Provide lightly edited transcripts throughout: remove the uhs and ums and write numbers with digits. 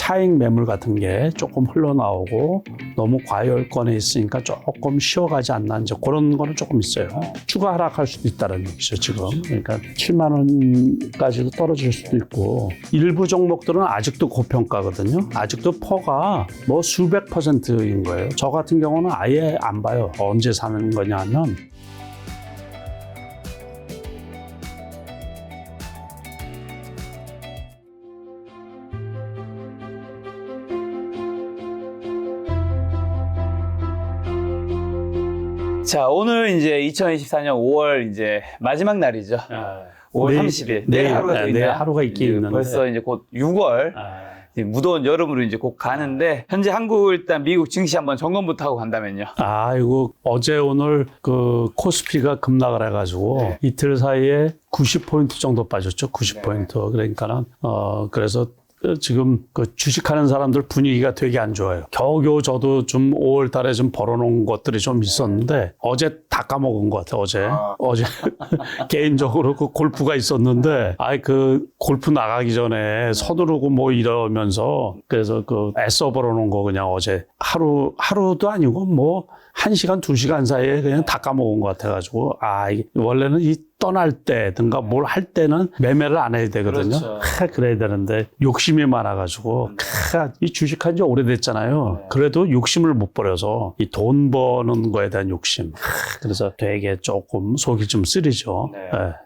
차익 매물 같은 게 조금 흘러나오고 너무 과열권에 있으니까 조금 쉬어가지 않나 이제 그런 거는 조금 있어요. 추가 하락할 수도 있다는 얘기죠 지금. 그러니까 7만 원까지도 떨어질 수도 있고 일부 종목들은 아직도 고평가거든요. 아직도 퍼가 뭐 수백 %인 거예요. 저 같은 경우는 아예 안 봐요. 언제 사는 거냐 하면 자, 오늘 이제 2024년 5월 이제 마지막 날이죠. 5월 30일. 내일 하루가 더 있네요. 내일 하루가 있긴 있는데 벌써 이제 곧 6월. 이제 무더운 여름으로 이제 곧 가는데 현재 한국 일단 미국 증시 한번 점검부터 하고 간다면요. 이거 어제 오늘 그 코스피가 급락을 해가지고 이틀 사이에 90포인트 정도 빠졌죠. 90포인트. 그러니까는 그래서 지금 그 주식하는 사람들 분위기가 되게 안 좋아요. 겨우겨우 저도 좀 5월 달에 좀 벌어놓은 것들이 좀 있었는데 어제 다 까먹은 것 같아요. 어제 개인적으로 그 골프가 있었는데 그 골프 나가기 전에 서두르고 뭐 이러면서 그래서 그 애써 벌어놓은 거 그냥 어제 하루도 아니고 뭐 1시간, 2시간 사이에 그냥 다 까먹은 것 같아가지고 이게 원래는 이 떠날 때든가 뭘 할 때는 매매를 안 해야 되거든요. 그렇죠. 그래야 되는데 욕심이 많아가지고 이 주식한 지 오래됐잖아요. 그래도 욕심을 못 버려서 이 돈 버는 거에 대한 욕심. 그래서 되게 조금 속이 좀 쓰리죠.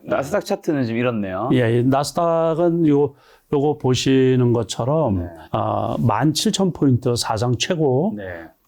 나스닥 차트는 좀 이렇네요. 이 나스닥은 요거 보시는 것처럼 17,000포인트 사상 최고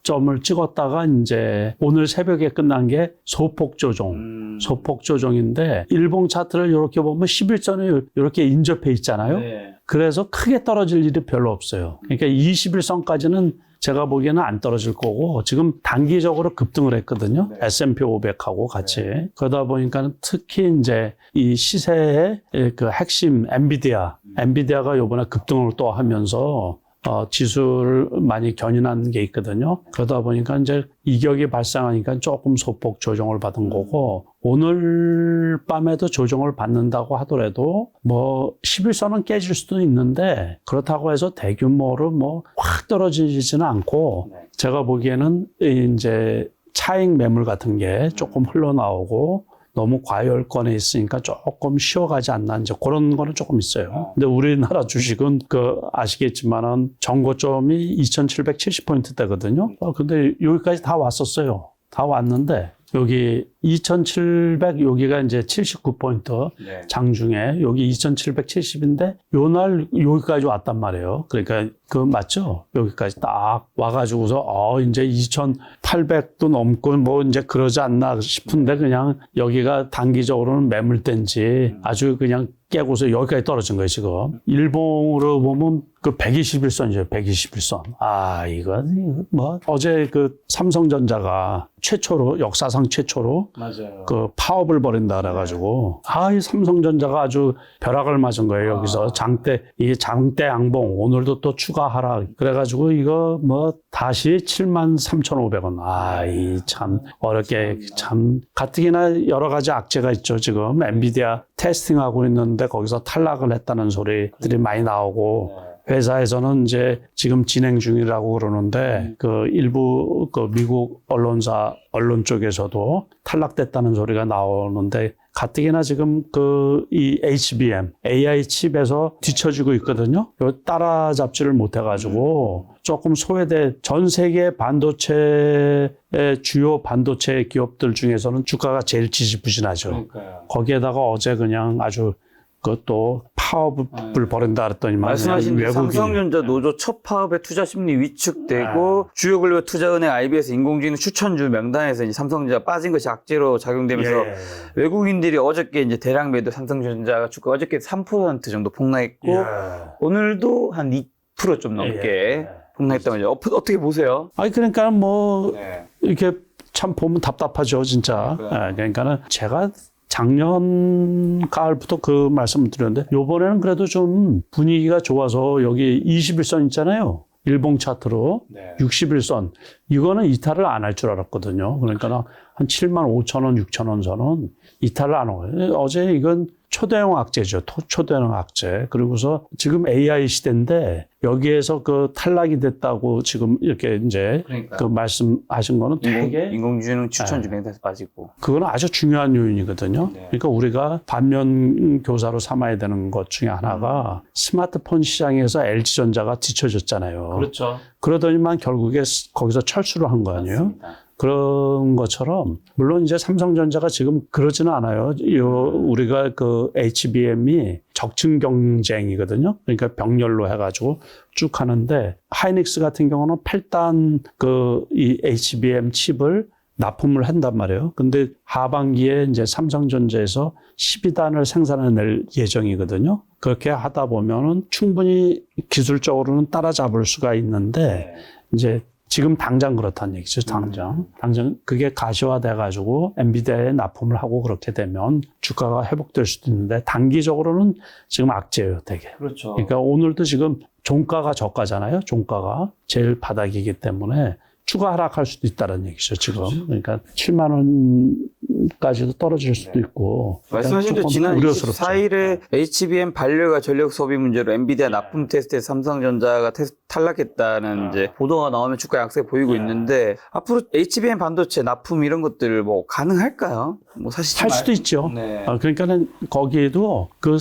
점을 찍었다가 이제 오늘 새벽에 끝난 게 소폭 조정. 소폭 조정인데 일봉 차트를 이렇게 보면 10일선에 이렇게 인접해 있잖아요. 그래서 크게 떨어질 일이 별로 없어요. 그러니까 21선까지는 제가 보기에는 안 떨어질 거고 지금 단기적으로 급등을 했거든요. S&P 500하고 같이. 그러다 보니까 특히 이제 이 시세의 그 핵심 엔비디아가 이번에 급등을 또 하면서 지수를 많이 견인한 게 있거든요. 그러다 보니까 이제 이격이 발생하니까 조금 소폭 조정을 받은 거고, 오늘 밤에도 조정을 받는다고 하더라도 뭐 11선은 깨질 수도 있는데 그렇다고 해서 대규모로 뭐 확 떨어지지는 않고 제가 보기에는 이제 차익 매물 같은 게 조금 흘러나오고 너무 과열권에 있으니까 조금 쉬어가지 않나 이제 그런 거는 조금 있어요. 근데 우리나라 주식은 아시겠지만은 정고점이 2,770포인트대거든요. 근데 여기까지 다 왔었어요. 다 왔는데 여기 2,700 여기가 이제 79포인트 장중에 여기 2,770인데 요 날 여기까지 왔단 말이에요. 그러니까 맞죠? 여기까지 딱 와가지고서 이제 2,800도 넘고 뭐 이제 그러지 않나 싶은데 그냥 여기가 단기적으로는 매물대인지 아주 그냥 깨고서 여기까지 떨어진 거예요, 지금. 일봉으로 보면 그 121선이죠, 121선. 이거 뭐 어제 그 삼성전자가 역사상 최초로 맞아요. 그 파업을 벌인다 그래가지고 이 삼성전자가 아주 벼락을 맞은 거예요. 여기서 장대 양봉 오늘도 또 추가 하락 그래가지고 이거 뭐 다시 73,500원. 이 참 어렵게 참 가뜩이나 여러 가지 악재가 있죠. 지금 엔비디아 테스팅하고 있는데 거기서 탈락을 했다는 소리들이 많이 나오고 회사에서는 이제 지금 진행 중이라고 그러는데 그 일부 그 미국 언론 쪽에서도 탈락됐다는 소리가 나오는데 가뜩이나 지금 이 HBM, AI 칩에서 뒤처지고 있거든요. 요 따라잡지를 못해가지고 조금 전 세계 반도체의 주요 반도체 기업들 중에서는 주가가 제일 지지부진하죠. 그러니까요. 거기에다가 어제 그냥 아주 그것도 파업을 벌인다 그랬더니만 말씀하신 삼성전자 노조 첫 파업의 투자 심리 위축되고 주요 글로벌 투자은행 IBS 인공지능 추천주 명단에서 이제 삼성전자 빠진 것이 악재로 작용되면서 외국인들이 어저께 이제 대량 매도 삼성전자 주가 어저께 3% 정도 폭락했고 오늘도 한 2% 좀 넘게 폭락했단 말이죠. 어떻게 보세요? 그러니까 뭐 이렇게 참 보면 답답하죠, 진짜. 그러니까는 제가 작년 가을부터 그 말씀을 드렸는데 요번에는 그래도 좀 분위기가 좋아서 여기 21선 있잖아요. 일봉 차트로 61선 이거는 이탈을 안 할 줄 알았거든요. 그러니까 한 75,000원, 6,000원 선은 이탈을 안 하고 어제 이건 초대형 악재죠. 초대형 악재. 그리고서 지금 AI 시대인데 여기에서 그 탈락이 됐다고 지금 이렇게 이제 그 말씀하신 거는 되게 인공지능 추천주 명단에서 빠지고. 그거는 아주 중요한 요인이거든요. 그러니까 우리가 반면 교사로 삼아야 되는 것 중에 하나가 스마트폰 시장에서 LG전자가 뒤쳐졌잖아요. 그렇죠. 그러더니만 결국에 거기서 철수를 한 거 아니에요? 맞습니다. 그런 것처럼 물론 이제 삼성전자가 지금 그러지는 않아요. 우리가 그 HBM이 적층 경쟁이거든요. 그러니까 병렬로 해가지고 쭉 하는데 하이닉스 같은 경우는 8단 이 HBM 칩을 납품을 한단 말이에요. 근데 하반기에 이제 삼성전자에서 12단을 생산해낼 예정이거든요. 그렇게 하다 보면은 충분히 기술적으로는 따라잡을 수가 있는데 이제 지금 당장 그렇다는 얘기죠. 당장 그게 가시화돼 가지고 엔비디아에 납품을 하고 그렇게 되면 주가가 회복될 수도 있는데 단기적으로는 지금 악재예요, 되게. 그렇죠. 그러니까 오늘도 지금 종가가 저가잖아요. 종가가 제일 바닥이기 때문에 추가 하락할 수도 있다는 얘기죠, 지금. 그러니까 7만 원까지도 떨어질 수도 있고. 말씀하신 대로 지난 24일에 HBM 발열과 전력 소비 문제로 엔비디아 납품 테스트에서 삼성전자가 탈락했다는 이제 보도가 나오면 주가 약세 보이고 있는데 앞으로 HBM 반도체 납품 이런 것들 뭐 가능할까요? 뭐 사실 할 수도 있죠. 네. 그러니까는 거기에도 그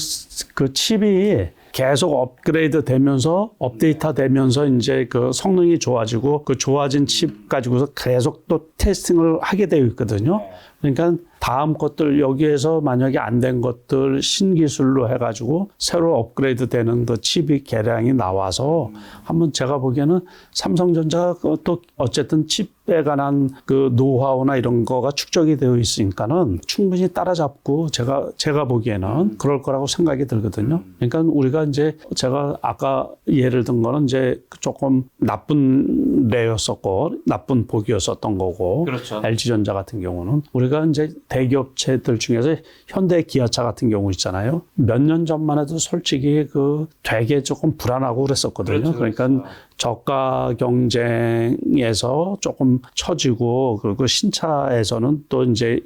칩이 계속 업그레이드 되면서 업데이트 되면서 이제 그 성능이 좋아지고 그 좋아진 칩 가지고서 계속 또 테스팅을 하게 되어 있거든요. 그러니까 다음 것들 여기에서 만약에 안 된 것들 신기술로 해가지고 새로 업그레이드 되는 그 칩이 개량이 나와서 한번 제가 보기에는 삼성전자가 또 어쨌든 칩에 관한 그 노하우나 이런 거가 축적이 되어 있으니까는 충분히 따라잡고 제가 보기에는 그럴 거라고 생각이 들거든요. 그러니까 우리가 이제 제가 아까 예를 든 거는 이제 조금 나쁜 례였었고 나쁜 복이었었던 거고. 그렇죠. LG전자 같은 경우는 우리가 이제 대기업체들 중에서 현대 기아차 같은 경우 있잖아요. 몇 년 전만 해도 솔직히 그 되게 조금 불안하고 그랬었거든요. 그렇죠, 그러니까 저가 경쟁에서 조금 처지고 그리고 신차에서는 또 이제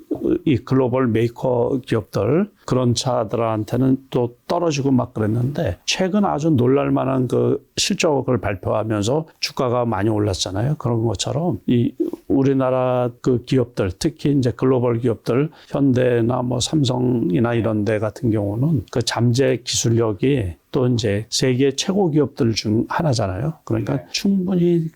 이 글로벌 메이커 기업들 그런 차들한테는 또 떨어지고 막 그랬는데 최근 아주 놀랄만한 그 실적을 발표하면서 주가가 많이 올랐잖아요. 그런 것처럼 이 우리나라 그 기업들 특히 이제 글로벌 기업들 현대나 뭐 삼성이나 이런 데 같은 경우는 그 잠재 기술력이 또 이제 세계 최고 기업들 중 하나잖아요. 그러니까 충분히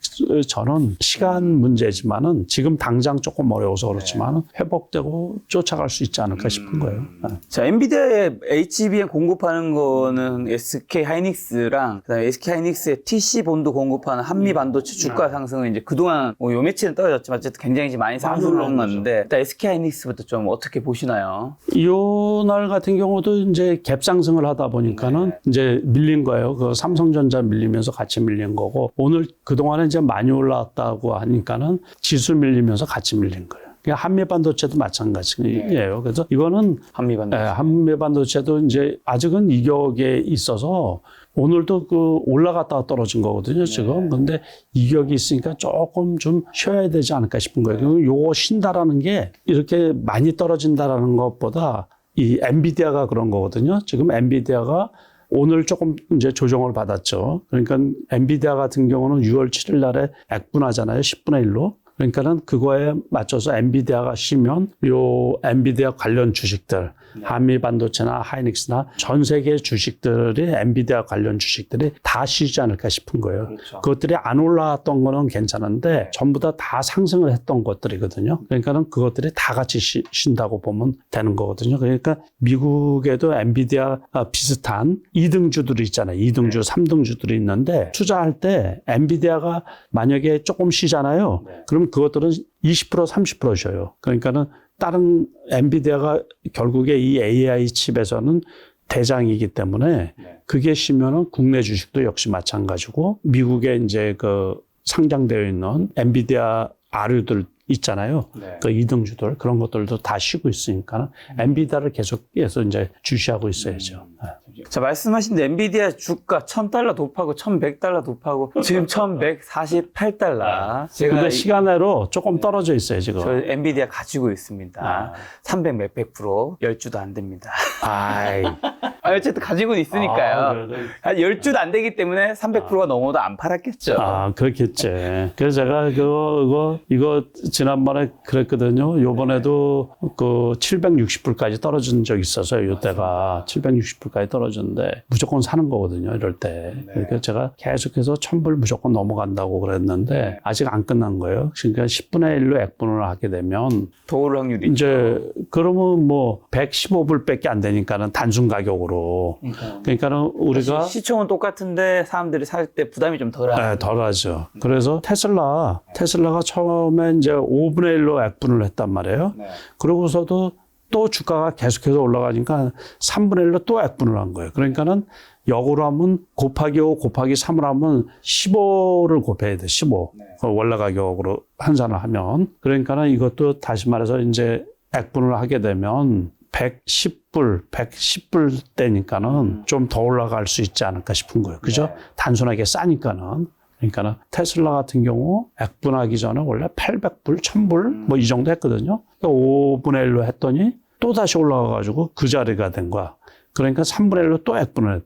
저는 시간 문제지만은 지금 당장 조금 어려워서 그렇지만 회복되고 쫓아갈 수 있지 않을까 싶은 거예요. 자, 엔비디아에 HBM 공급하는 거는 SK 하이닉스랑 그다음에 SK 하이닉스의 TC 본드 공급하는 한미 반도체 주가 상승은 이제 그동안 뭐 요 며칠은 떨어졌지만 어쨌든 굉장히 많이 상승했는데 일단 SK 하이닉스부터 좀 어떻게 보시나요? 이날 같은 경우도 이제 갭상승을 하다 보니까는 이제 밀린 거예요. 그 삼성전자 밀리면서 같이 밀린 거고 오늘 그동안에 이제 많이 올라왔다고 하니까는 지수 밀리면서 같이 밀린 거예요. 그러니까 한미 반도체도 마찬가지예요. 그래서 이거는 한미 반도체도 이제 아직은 이격에 있어서 오늘도 그 올라갔다가 떨어진 거거든요, 지금. 근데 이격이 있으니까 조금 좀 쉬어야 되지 않을까 싶은 거예요. 요거 쉰다라는 게 이렇게 많이 떨어진다라는 것보다 이 엔비디아가 그런 거거든요. 지금 엔비디아가 오늘 조금 이제 조정을 받았죠. 그러니까 엔비디아 같은 경우는 6월 7일 날에 액분하잖아요. 10분의 1로. 그러니까는 그거에 맞춰서 엔비디아가 쉬면 요 엔비디아 관련 주식들, 한미 반도체나 하이닉스나 전 세계 주식들이 엔비디아 관련 주식들이 다 쉬지 않을까 싶은 거예요. 그렇죠. 그것들이 안 올라왔던 거는 괜찮은데 전부 다 상승을 했던 것들이거든요. 그러니까는 그것들이 다 같이 쉰다고 보면 되는 거거든요. 그러니까 미국에도 엔비디아 비슷한 2등주들이 있잖아요. 2등주, 3등주들이 있는데 투자할 때 엔비디아가 만약에 조금 쉬잖아요. 그러면 그것들은 20%, 30% 쉬어요. 그러니까는 다른 엔비디아가 결국에 이 AI 칩에서는 대장이기 때문에 그게 쉬면은 국내 주식도 역시 마찬가지고 미국에 이제 그 상장되어 있는 엔비디아 아류들 있잖아요. 네. 그 이등주들 그런 것들도 다 쉬고 있으니까 엔비디아를 계속해서 이제 주시하고 있어야죠. 자, 말씀하신 엔비디아 주가 $1,000 도파고 $1,100 도파고 지금 $1,148. 제가 근데 시간으로 조금 떨어져 있어요, 지금. 저 엔비디아 가지고 있습니다. 300 몇백 프로 10주도 안 됩니다. 아이. 어쨌든 가지고는 있으니까요. 그래. 한 10주도 안 되기 때문에 300%가 넘어도 안 팔았겠죠. 그렇겠지. 그래서 제가 이거 지난번에 그랬거든요. 요번에도 그 760불까지 떨어진 적이 있어서요. 이때가 760불까지 떨어졌는데 무조건 사는 거거든요. 이럴 때. 그러니까 제가 계속해서 1000불 무조건 넘어간다고 그랬는데 아직 안 끝난 거예요. 그러니까 10분의 1로 액분을 하게 되면 더 오를 확률이 있죠. 이제 그러면 뭐 115불밖에 안 되니까는 단순 가격으로. 그러니까는 우리가 시총은 똑같은데 사람들이 살 때 부담이 좀 덜하죠. 네, 덜하죠. 그래서 테슬라가 처음에 이제 5분의 1로 액분을 했단 말이에요. 네. 그러고서도 또 주가가 계속해서 올라가니까 3분의 1로 또 액분을 한 거예요. 그러니까는 역으로 하면 곱하기 5 곱하기 3을 하면 15를 곱해야 돼. 15. 네. 그 원래 가격으로 환산을 하면. 그러니까는 이것도 다시 말해서 이제 액분을 하게 되면 110불 때니까는 좀 더 올라갈 수 있지 않을까 싶은 거예요. 그죠? 네. 단순하게 싸니까는. 그러니까는 테슬라 같은 경우 액분하기 전에 원래 800불, 1000불 뭐 이 정도 했거든요. 5분의 1로 했더니 또 다시 올라가가지고 그 자리가 된 거야. 그러니까 3분의 1로 또 액분을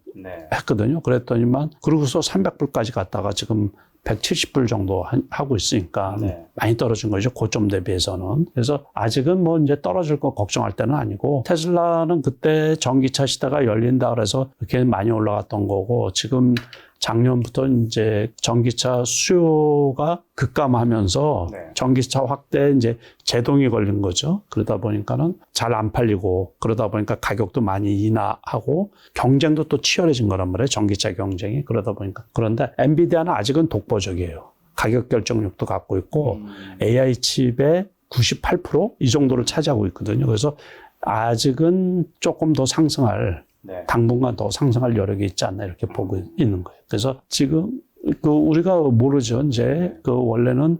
했거든요. 그랬더니만 그러고서 300불까지 갔다가 지금 170불 정도 하고 있으니까 많이 떨어진 거죠. 고점 대비해서는. 그래서 아직은 뭐 이제 떨어질 거 걱정할 때는 아니고 테슬라는 그때 전기차 시대가 열린다 그래서 그렇게 많이 올라갔던 거고 지금 작년부터 이제 전기차 수요가 급감하면서 전기차 확대에 이제 제동이 걸린 거죠. 그러다 보니까는 잘 안 팔리고 그러다 보니까 가격도 많이 인하하고 경쟁도 또 치열해진 거란 말이에요. 전기차 경쟁이. 그러다 보니까. 그런데 엔비디아는 아직은 독보적이에요. 가격 결정력도 갖고 있고 AI 칩의 98% 이 정도를 차지하고 있거든요. 그래서 아직은 조금 더 상승할 당분간 더 상승할 여력이 있지 않나 이렇게 보고 있는 거예요. 그래서 지금 우리가 모르죠. 이제 원래는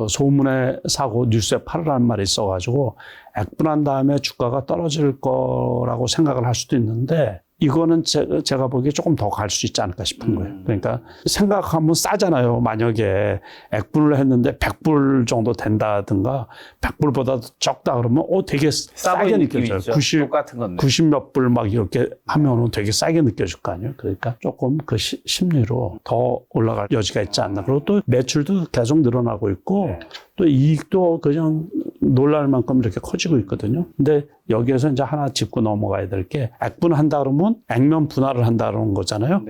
소문에 사고 뉴스에 팔으라는 말이 있어가지고 액분한 다음에 주가가 떨어질 거라고 생각을 할 수도 있는데 이거는 제가 보기에 조금 더 갈 수 있지 않을까 싶은 거예요. 그러니까 생각하면 싸잖아요. 만약에 액분을 했는데 100불 정도 된다든가 100불보다 적다 그러면 되게 싸게 느껴져요. 90 몇 불 막 이렇게 하면은 되게 싸게 느껴질 거 아니에요. 그러니까 조금 그 심리로 더 올라갈 여지가 있지 않나. 그리고 또 매출도 계속 늘어나고 있고 또 이익도 그냥 놀랄 만큼 이렇게 커지고 있거든요. 근데 여기에서 이제 하나 짚고 넘어가야 될 게 액분한다 그러면 액면 분할을 한다는 거잖아요.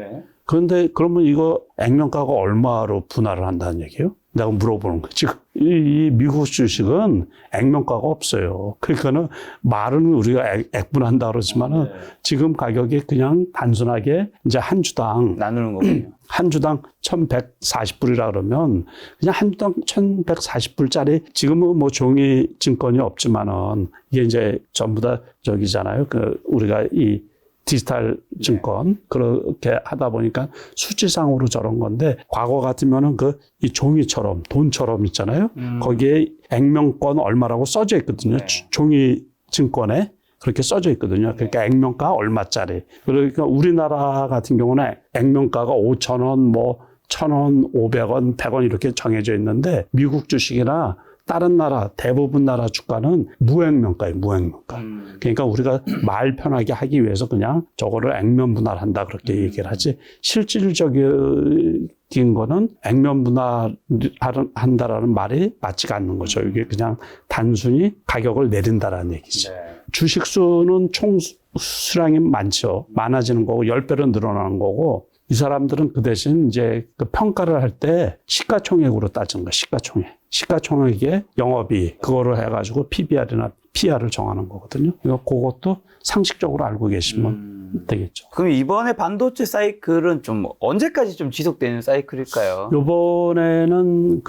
그런데 그러면 이거 액면가가 얼마로 분할을 한다는 얘기예요? 내가 물어보는 거예요. 지금 이 미국 주식은 액면가가 없어요. 그러니까는 말은 우리가 액분한다 그러지만은 지금 가격이 그냥 단순하게 이제 한 주당 나누는 거군요. 한 주당 1,140불이라 그러면 그냥 한 주당 1,140불짜리 지금은 뭐 종이 증권이 없지만은 이게 이제 전부 다 저기잖아요. 우리가 이 디지털 증권 그렇게 하다 보니까 수치상으로 저런 건데 과거 같으면은 이 종이처럼 돈처럼 있잖아요. 거기에 액면권 얼마라고 써져 있거든요. 종이 증권에 그렇게 써져 있거든요. 그러니까 액면가 얼마짜리. 그러니까 우리나라 같은 경우는 액면가가 5,000원, 뭐 1,000원, 500원, 100원 이렇게 정해져 있는데 미국 주식이나 다른 나라, 대부분 나라 주가는 무액면가예요, 무액면가. 그러니까 우리가 말 편하게 하기 위해서 그냥 저거를 액면 분할한다 그렇게 얘기를 하지 실질적인 거는 액면 분할한다라는 말이 맞지가 않는 거죠. 이게 그냥 단순히 가격을 내린다라는 얘기죠. 주식수는 총 수량이 많아지는 거고 10배로 늘어나는 거고 이 사람들은 그 대신 이제 평가를 할 때 시가총액으로 따지는 거야, 시가총액. 시가총액의 영업이익, 그거를 해가지고 PBR이나 PR을 정하는 거거든요. 그러니까 그것도 상식적으로 알고 계시면 되겠죠. 그럼 이번에 반도체 사이클은 좀 언제까지 좀 지속되는 사이클일까요? 이번에는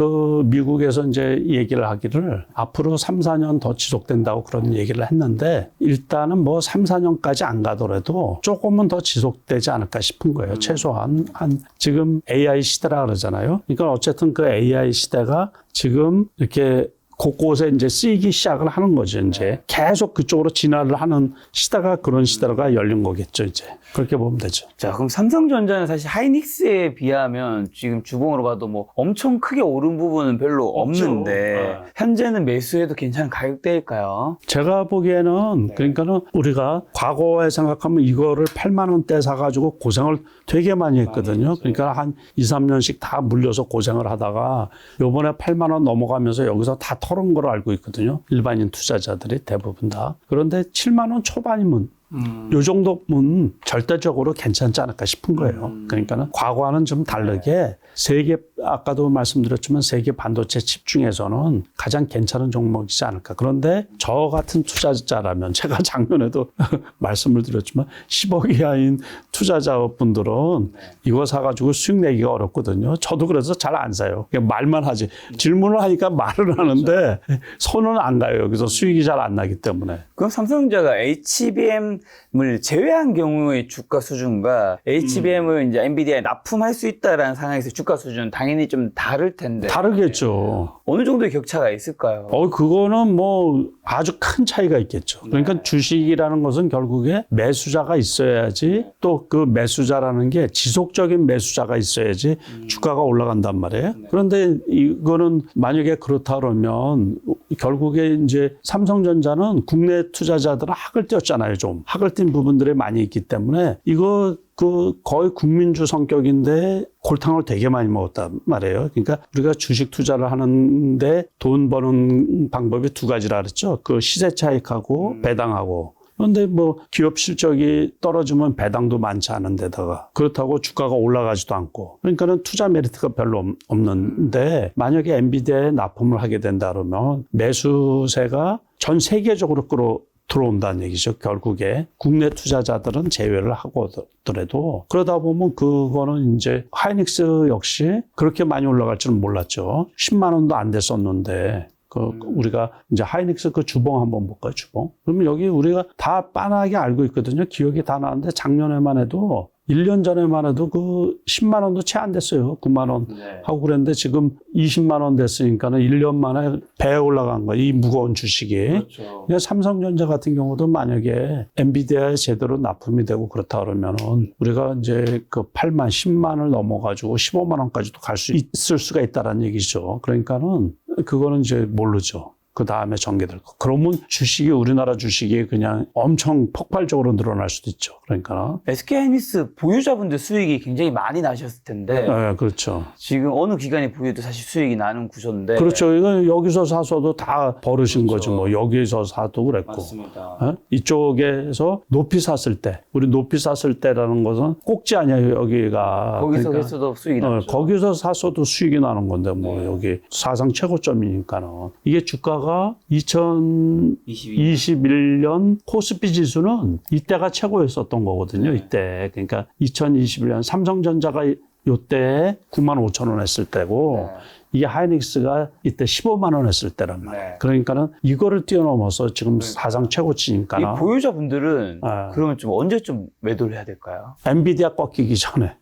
미국에서 이제 얘기를 하기를 앞으로 3, 4년 더 지속된다고 그런 얘기를 했는데 일단은 뭐 3, 4년까지 안 가더라도 조금은 더 지속되지 않을까 싶은 거예요. 최소한 지금 AI 시대라 그러잖아요. 그러니까 어쨌든 그 AI 시대가 지금 이렇게 곳곳에 이제 쓰이기 시작을 하는 거죠. 이제 계속 그쪽으로 진화를 하는 시대가 그런 시대가 열린 거겠죠. 이제 그렇게 보면 되죠. 자, 그럼 삼성전자는 사실 하이닉스에 비하면 지금 주봉으로 봐도 뭐 엄청 크게 오른 부분은 별로 없는데 현재는 매수해도 괜찮은 가격대일까요? 제가 보기에는 그러니까는 우리가 과거에 생각하면 이거를 8만 원대 사가지고 고생을 되게 많이 했거든요. 그러니까 한 2, 3년씩 다 물려서 고생을 하다가 요번에 8만 원 넘어가면서 여기서 다 털은 걸로 알고 있거든요. 일반인 투자자들이 대부분 다. 그런데 7만 원 초반이면 요 정도면 절대적으로 괜찮지 않을까 싶은 거예요. 그러니까는 과거와는 좀 다르게 세계, 아까도 말씀드렸지만 세계 반도체 칩 중에서는 가장 괜찮은 종목이지 않을까. 그런데 저 같은 투자자라면 제가 작년에도 말씀을 드렸지만 10억 이하인 투자자분들은 이거 사가지고 수익 내기가 어렵거든요. 저도 그래서 잘 안 사요. 그냥 말만 하지. 질문을 하니까 말을 하는데 손은 안 가요. 여기서 수익이 잘 안 나기 때문에. 그럼 삼성전자가 HBM을 제외한 경우의 주가 수준과 HBM을 이제 엔비디아에 납품할 수 있다라는 상황에서 주가 수준은 당연히 좀 다를 텐데. 다르겠죠. 어느 정도의 격차가 있을까요? 그거는 뭐 아주 큰 차이가 있겠죠. 그러니까 주식이라는 것은 결국에 매수자가 있어야지 또 그 매수자라는 게 지속적인 매수자가 있어야지 주가가 올라간단 말이에요. 그런데 이거는 만약에 그렇다 그러면 결국에 이제 삼성전자는 국내 투자자들은 학을 띄었잖아요. 좀 학을 띈 부분들이 많이 있기 때문에 이거 거의 국민주 성격인데 골탕을 되게 많이 먹었단 말이에요. 그러니까 우리가 주식 투자를 하는데 돈 버는 방법이 두 가지라 그랬죠. 그 시세 차익하고 배당하고. 그런데 뭐 기업 실적이 떨어지면 배당도 많지 않은 데다가 그렇다고 주가가 올라가지도 않고 그러니까는 투자 메리트가 별로 없는데 만약에 엔비디아에 납품을 하게 된다 그러면 매수세가 전 세계적으로 들어온다는 얘기죠. 결국에 국내 투자자들은 제외를 하고더라도 그러다 보면 그거는 이제 하이닉스 역시 그렇게 많이 올라갈 줄은 몰랐죠. 10만 원도 안 됐었는데 우리가 이제 하이닉스 그 주봉 한번 볼까요? 주봉. 그러면 여기 우리가 다 빤하게 알고 있거든요. 기억이 다 나는데 작년에만 해도 1년 전에만 해도 그 10만 원도 채 안 됐어요. 9만 원 하고 그랬는데 지금 20만 원 됐으니까는 1년 만에 배에 올라간 거예요. 이 무거운 주식이. 그렇죠. 그러니까 삼성전자 같은 경우도 만약에 엔비디아에 제대로 납품이 되고 그렇다 그러면은 우리가 이제 그 8만, 10만을 넘어가지고 15만 원까지도 갈 수 있을 수가 있다라는 얘기죠. 그러니까는 그거는 이제 모르죠. 그 다음에 전개될 거. 그러면 주식이 우리나라 주식이 그냥 엄청 폭발적으로 늘어날 수도 있죠. 그러니까 SK하이닉스 보유자분들 수익이 굉장히 많이 나셨을 텐데. 네, 그렇죠. 지금 어느 기간에 보유도 사실 수익이 나는 구조인데. 그렇죠. 이건 여기서 사서도 다 버르신 그렇죠. 거죠. 뭐 여기서 사도 그랬고. 맞습니다. 이쪽에서 높이 샀을 때, 우리 높이 샀을 때라는 것은 꼭지 아니에요. 여기가. 거기서 그러니까, 했어도 수익이 나죠. 거기서 샀어도 수익이 나는 건데 뭐 여기 사상 최고점이니까는 이게 주가가 2021년 코스피 지수는 이때가 최고였었던 거거든요. 이때. 그러니까 2021년 삼성전자가 요때 9만 5천 원 했을 때고 이게 하이닉스가 이때 15만 원 했을 때란 말이에요. 그러니까는 이거를 뛰어넘어서 지금 사상 최고치니까. 이 보유자분들은 그러면 좀 언제쯤 매도를 해야 될까요? 엔비디아 꺾이기 전에.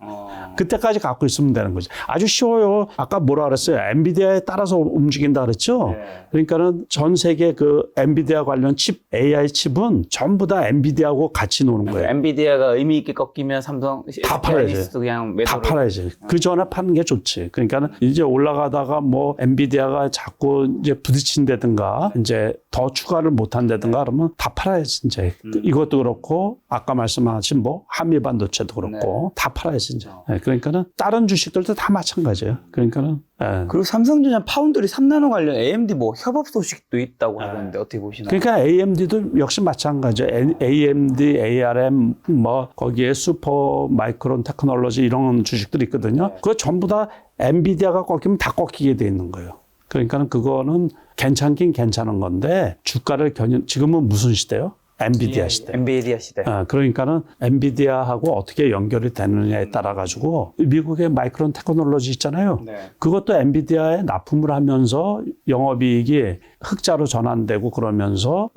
그때까지 갖고 있으면 되는 거죠. 아주 쉬워요. 아까 뭐라 그랬어요? 엔비디아에 따라서 움직인다 그랬죠? 그러니까는 전 세계 그 엔비디아 관련 칩, AI 칩은 전부 다 엔비디아하고 같이 노는 거예요. 엔비디아가 의미 있게 꺾이면 삼성, 다 팔아야지. 그냥 다 팔아야지. 그 전에 파는 게 좋지. 그러니까는 이제 올라가다가 뭐 엔비디아가 자꾸 이제 부딪힌다든가 이제 더 추가를 못 한다든가 그러면 다 팔아야지 이제. 이것도 그렇고 아까 말씀하신 뭐 한미 반도체도 그렇고 다 팔아야지 이제. 그러니까는 다른 주식들도 다 마찬가지예요. 그러니까는 그리고 삼성전자 파운드리 3나노 관련 AMD 뭐 협업 소식도 있다고 하던데 어떻게 보시나요? 그러니까 AMD도 역시 마찬가지예요. AMD, ARM 뭐 거기에 슈퍼 마이크론 테크놀로지 이런 주식들이 있거든요. 그거 전부 다 엔비디아가 꺾이면 다 꺾이게 돼 있는 거예요. 그러니까는 그거는 괜찮긴 괜찮은 건데 주가를 지금은 무슨 시대요? 엔비디아 시대. 엔비디아 시대. 그러니까는 엔비디아하고 어떻게 연결이 되느냐에 따라 가지고 미국의 마이크론 테크놀로지 있잖아요. 그것도 엔비디아에 납품을 하면서 영업이익이 흑자로 전환되고 그러면서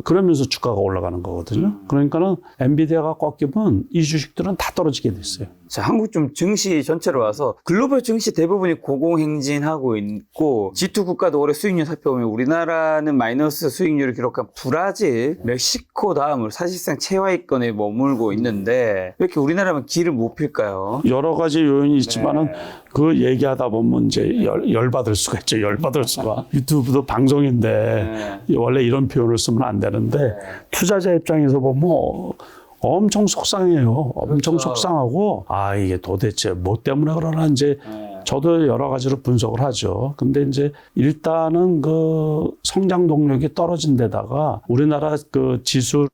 주가가 올라가는 거거든요. 그러니까는 엔비디아가 꺾이면 이 주식들은 다 떨어지게 됐어요. 자, 한국 좀 증시 전체로 와서 글로벌 증시 대부분이 고공행진하고 있고 G2 국가도 올해 수익률 살펴보면 우리나라는 마이너스 수익률을 기록한 브라질, 멕시코 다음으로 사실상 최하위권에 머물고 있는데 왜 이렇게 우리나라만 길을 못 필까요? 여러 가지 요인이 있지만은 그 얘기하다 보면 이제 열받을 수가 있죠. 열받을 수가. 유튜브도 방송인데 원래 이런 표현을 쓰면 안 되는데 투자자 입장에서 보면 엄청 속상해요. 엄청 속상하고 이게 도대체 뭐 때문에 그러나 이제 저도 여러 가지로 분석을 하죠. 근데 이제 일단은 그 성장 동력이 떨어진 데다가 우리나라 그 지수의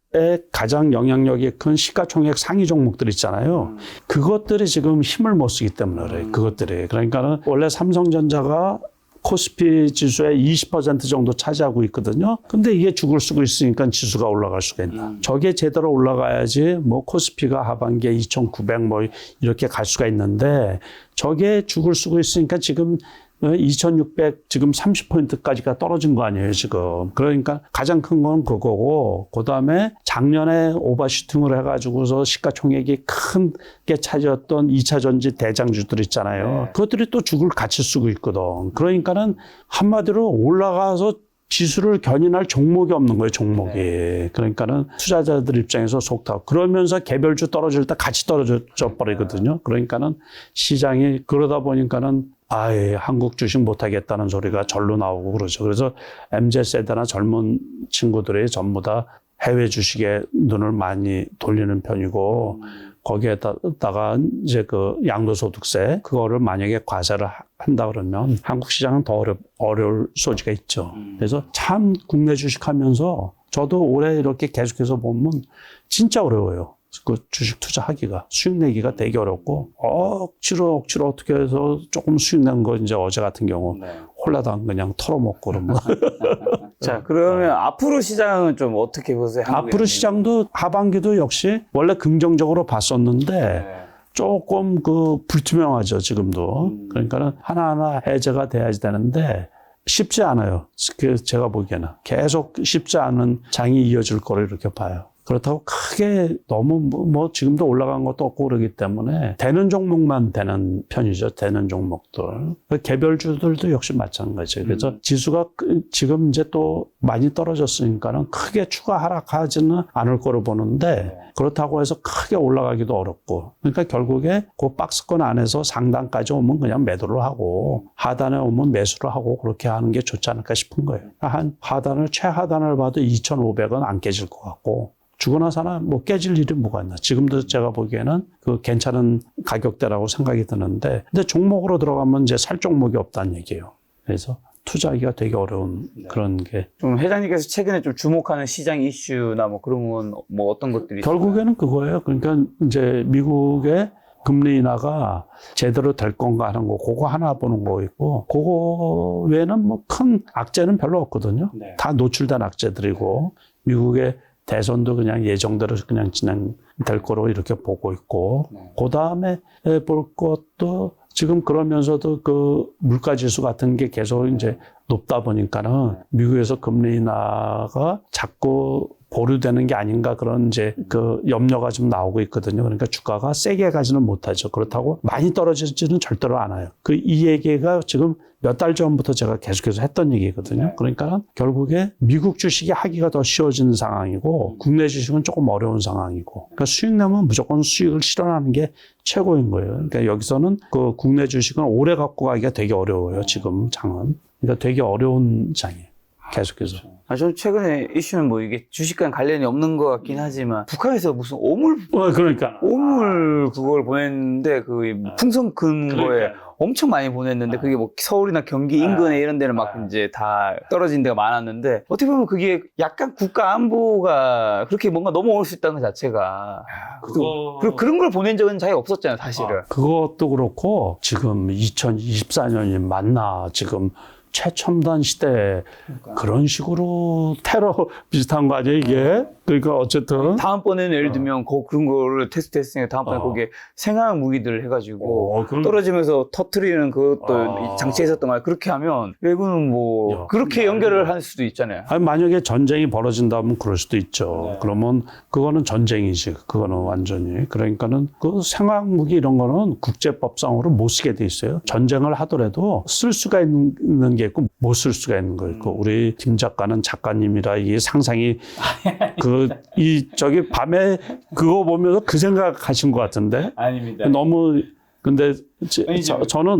가장 영향력이 큰 시가총액 상위 종목들 있잖아요. 그것들이 지금 힘을 못 쓰기 때문에 그래요. 그것들이. 그러니까는 원래 삼성전자가 코스피 지수의 20% 정도 차지하고 있거든요. 근데 이게 죽을 쓰고 있으니까 지수가 올라갈 수가 있나. 저게 제대로 올라가야지 뭐 코스피가 하반기에 2,900 뭐 이렇게 갈 수가 있는데 저게 죽을 쓰고 있으니까 지금 2,600 지금 30포인트까지가 떨어진 거 아니에요, 지금. 그러니까 가장 큰 건 그거고, 그 다음에 작년에 오버슈팅을 해가지고서 시가총액이 큰 게 차지했던 2차 전지 대장주들 있잖아요. 그것들이 또 죽을 같이 쓰고 있거든. 그러니까는 한마디로 올라가서 지수를 견인할 종목이 없는 거예요, 종목이. 그러니까는 투자자들 입장에서 속타고. 그러면서 개별주 떨어질 때 같이 떨어져 버리거든요. 그러니까는 시장이 그러다 보니까는 한국 주식 못하겠다는 소리가 절로 나오고 그러죠. 그래서 MZ세대나 젊은 친구들이 전부 다 해외 주식에 눈을 많이 돌리는 편이고, 거기에다가 이제 그 양도소득세, 그거를 만약에 과세를 한다 그러면 한국 시장은 더 어려울 소지가 있죠. 그래서 참 국내 주식 하면서 저도 올해 이렇게 계속해서 보면 진짜 어려워요. 그 주식 투자하기가, 수익 내기가 되게 어렵고, 억지로 어떻게 해서 조금 수익 낸 거 이제 어제 같은 경우 홀라당 그냥 털어먹고 그러면. 자, 그러면 앞으로 시장은 좀 어떻게 보세요? 앞으로 시장도 하반기도 역시 원래 긍정적으로 봤었는데 조금 그 불투명하죠, 지금도. 그러니까는 하나하나 해제가 돼야지 되는데 쉽지 않아요. 제가 보기에는. 계속 쉽지 않은 장이 이어질 거를 이렇게 봐요. 그렇다고 크게 너무 뭐 지금도 올라간 것도 없고 그러기 때문에 되는 종목만 되는 편이죠. 되는 종목들. 개별주들도 역시 마찬가지예요. 그래서 지수가 지금 이제 또 많이 떨어졌으니까는 크게 추가 하락하지는 않을 거로 보는데 그렇다고 해서 크게 올라가기도 어렵고. 그러니까 결국에 그 박스권 안에서 상단까지 오면 그냥 매도를 하고 하단에 오면 매수를 하고 그렇게 하는 게 좋지 않을까 싶은 거예요. 한 최하단을 봐도 2,500원 안 깨질 것 같고 주거나 사나 뭐 깨질 일이 뭐가 있나. 지금도 제가 보기에는 그 괜찮은 가격대라고 생각이 드는데 근데 종목으로 들어가면 이제 살 종목이 없다는 얘기예요. 그래서 투자하기가 되게 어려운 그런 게. 좀 회장님께서 최근에 좀 주목하는 시장 이슈나 뭐 그런 건 뭐 어떤 것들이 결국에는 그거예요. 그러니까 이제 미국의 금리 인하가 제대로 될 건가 하는 거, 그거 하나 보는 거 있고, 그거 외에는 뭐 큰 악재는 별로 없거든요. 다 노출된 악재들이고, 미국의 대선도 그냥 예정대로 그냥 진행될 거로 이렇게 보고 있고, 그 다음에 볼 것도 지금 그러면서도 그 물가지수 같은 게 계속 이제 높다 보니까는 미국에서 금리 인하가 자꾸 보류되는 게 아닌가 그런 이제 그 염려가 좀 나오고 있거든요. 그러니까 주가가 세게 가지는 못하죠. 그렇다고 많이 떨어지지는 절대로 않아요. 이 얘기가 지금 몇 달 전부터 제가 계속해서 했던 얘기거든요. 그러니까 결국에 미국 주식이 하기가 더 쉬워지는 상황이고 국내 주식은 조금 어려운 상황이고 그러니까 수익 내면 무조건 수익을 실현하는 게 최고인 거예요. 그러니까 여기서는 그 국내 주식은 오래 갖고 가기가 되게 어려워요. 지금 장은. 그러니까 되게 어려운 장이에요. 계속해서. 저는 최근에 이슈는 뭐 이게 주식과는 관련이 없는 것 같긴 하지만 북한에서 무슨 오물 그걸 보냈는데 그 풍선 큰 거에 엄청 많이 보냈는데 그게 뭐 서울이나 경기 인근에 이런 데는 막 이제 다 떨어진 데가 많았는데 어떻게 보면 그게 약간 국가 안보가 그렇게 뭔가 넘어올 수 있다는 것 자체가 그리고 그런 걸 보낸 적은 잘 없었잖아요, 사실은. 그것도 그렇고 지금 2024년이 맞나 지금 최첨단 시대에 그런 식으로 테러 비슷한 거 아니에요, 이게? 그러니까 어쨌든 다음번에는 예를 들면 그런 거를 테스트했으니까 다음번에 거기에 생화학 무기들을 해가지고 떨어지면서 터트리는 그것도 장치에 있었던 거 그렇게 하면 외국은 뭐 그렇게 연결을 할 수도 있잖아요. 아니, 만약에 전쟁이 벌어진다면 그럴 수도 있죠. 그러면 그거는 전쟁이지. 그거는 완전히. 그러니까는 그 생화학 무기 이런 거는 국제법상으로 못 쓰게 돼 있어요. 전쟁을 하더라도 쓸 수가 있는 게 있고 못 쓸 수가 있는 거 있고. 우리 김 작가는 작가님이라 이게 상상이 저기 밤에 그거 보면서 그 생각하신 것 같은데. 아닙니다. 너무 근데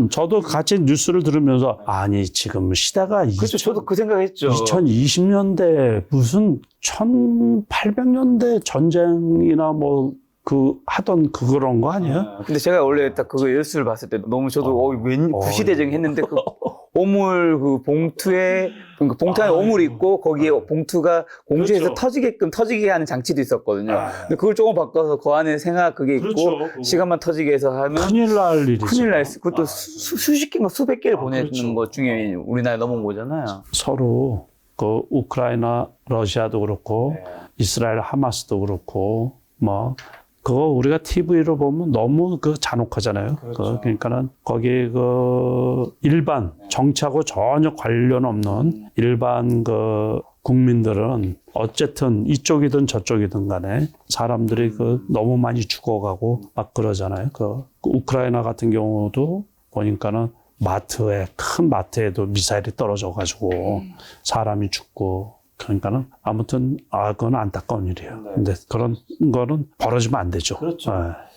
저도 같이 뉴스를 들으면서 아니 지금 시대가 그렇죠. 저도 그 생각했죠. 2020년대 무슨 1800년대 전쟁이나 뭐 하던 그런 거 아니에요? 근데 제가 원래 딱 그거 뉴스를 봤을 때 너무 저도 웬 구시대쟁 했는데 그 오물 그 봉투에 그러니까 봉투 안에 오물이 있고 거기에 봉투가 공중에서 터지게 하는 장치도 있었거든요. 근데 그걸 조금 바꿔서 그 안에 생각 그게 있고 시간만 터지게 해서 하면 큰일 날 일이죠. 큰일 날 수. 그것도 수십 개인가 수백 개를 보내는 것 중에 우리나라에 넘어온 거잖아요. 서로 그 우크라이나 러시아도 그렇고 이스라엘 하마스도 그렇고 뭐 그거 우리가 TV로 보면 너무 잔혹하잖아요. 그러니까는 거기 일반 정치하고 전혀 관련 없는 일반 국민들은 어쨌든 이쪽이든 저쪽이든 간에 사람들이 너무 많이 죽어가고 막 그러잖아요. 우크라이나 같은 경우도 보니까는 큰 마트에도 미사일이 떨어져가지고 사람이 죽고 그러니까는 아무튼 그건 안타까운 일이에요. 근데 그런 거는 벌어지면 안 되죠. 그렇죠.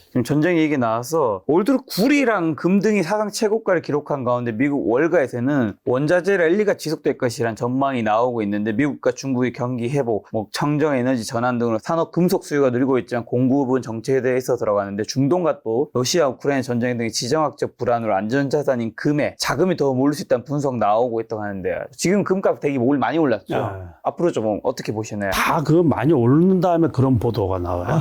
지금 전쟁 얘기 나와서 올 들어 구리랑 금 등이 사상 최고가를 기록한 가운데 미국 월가에서는 원자재 랠리가 지속될 것이란 전망이 나오고 있는데 미국과 중국의 경기 회복, 청정 에너지 전환 등으로 산업 금속 수요가 늘고 있지만 공급 부분 정체에 있어 들어가는데 중동과 또 러시아 우크라이나 전쟁 등의 지정학적 불안으로 안전자산인 금에 자금이 더 몰릴 수 있다는 분석 나오고 있다고 하는데 지금 금값 되게 많이 올랐죠. 앞으로 좀 어떻게 보시나요? 다 많이 오른 다음에 그런 보도가 나와요.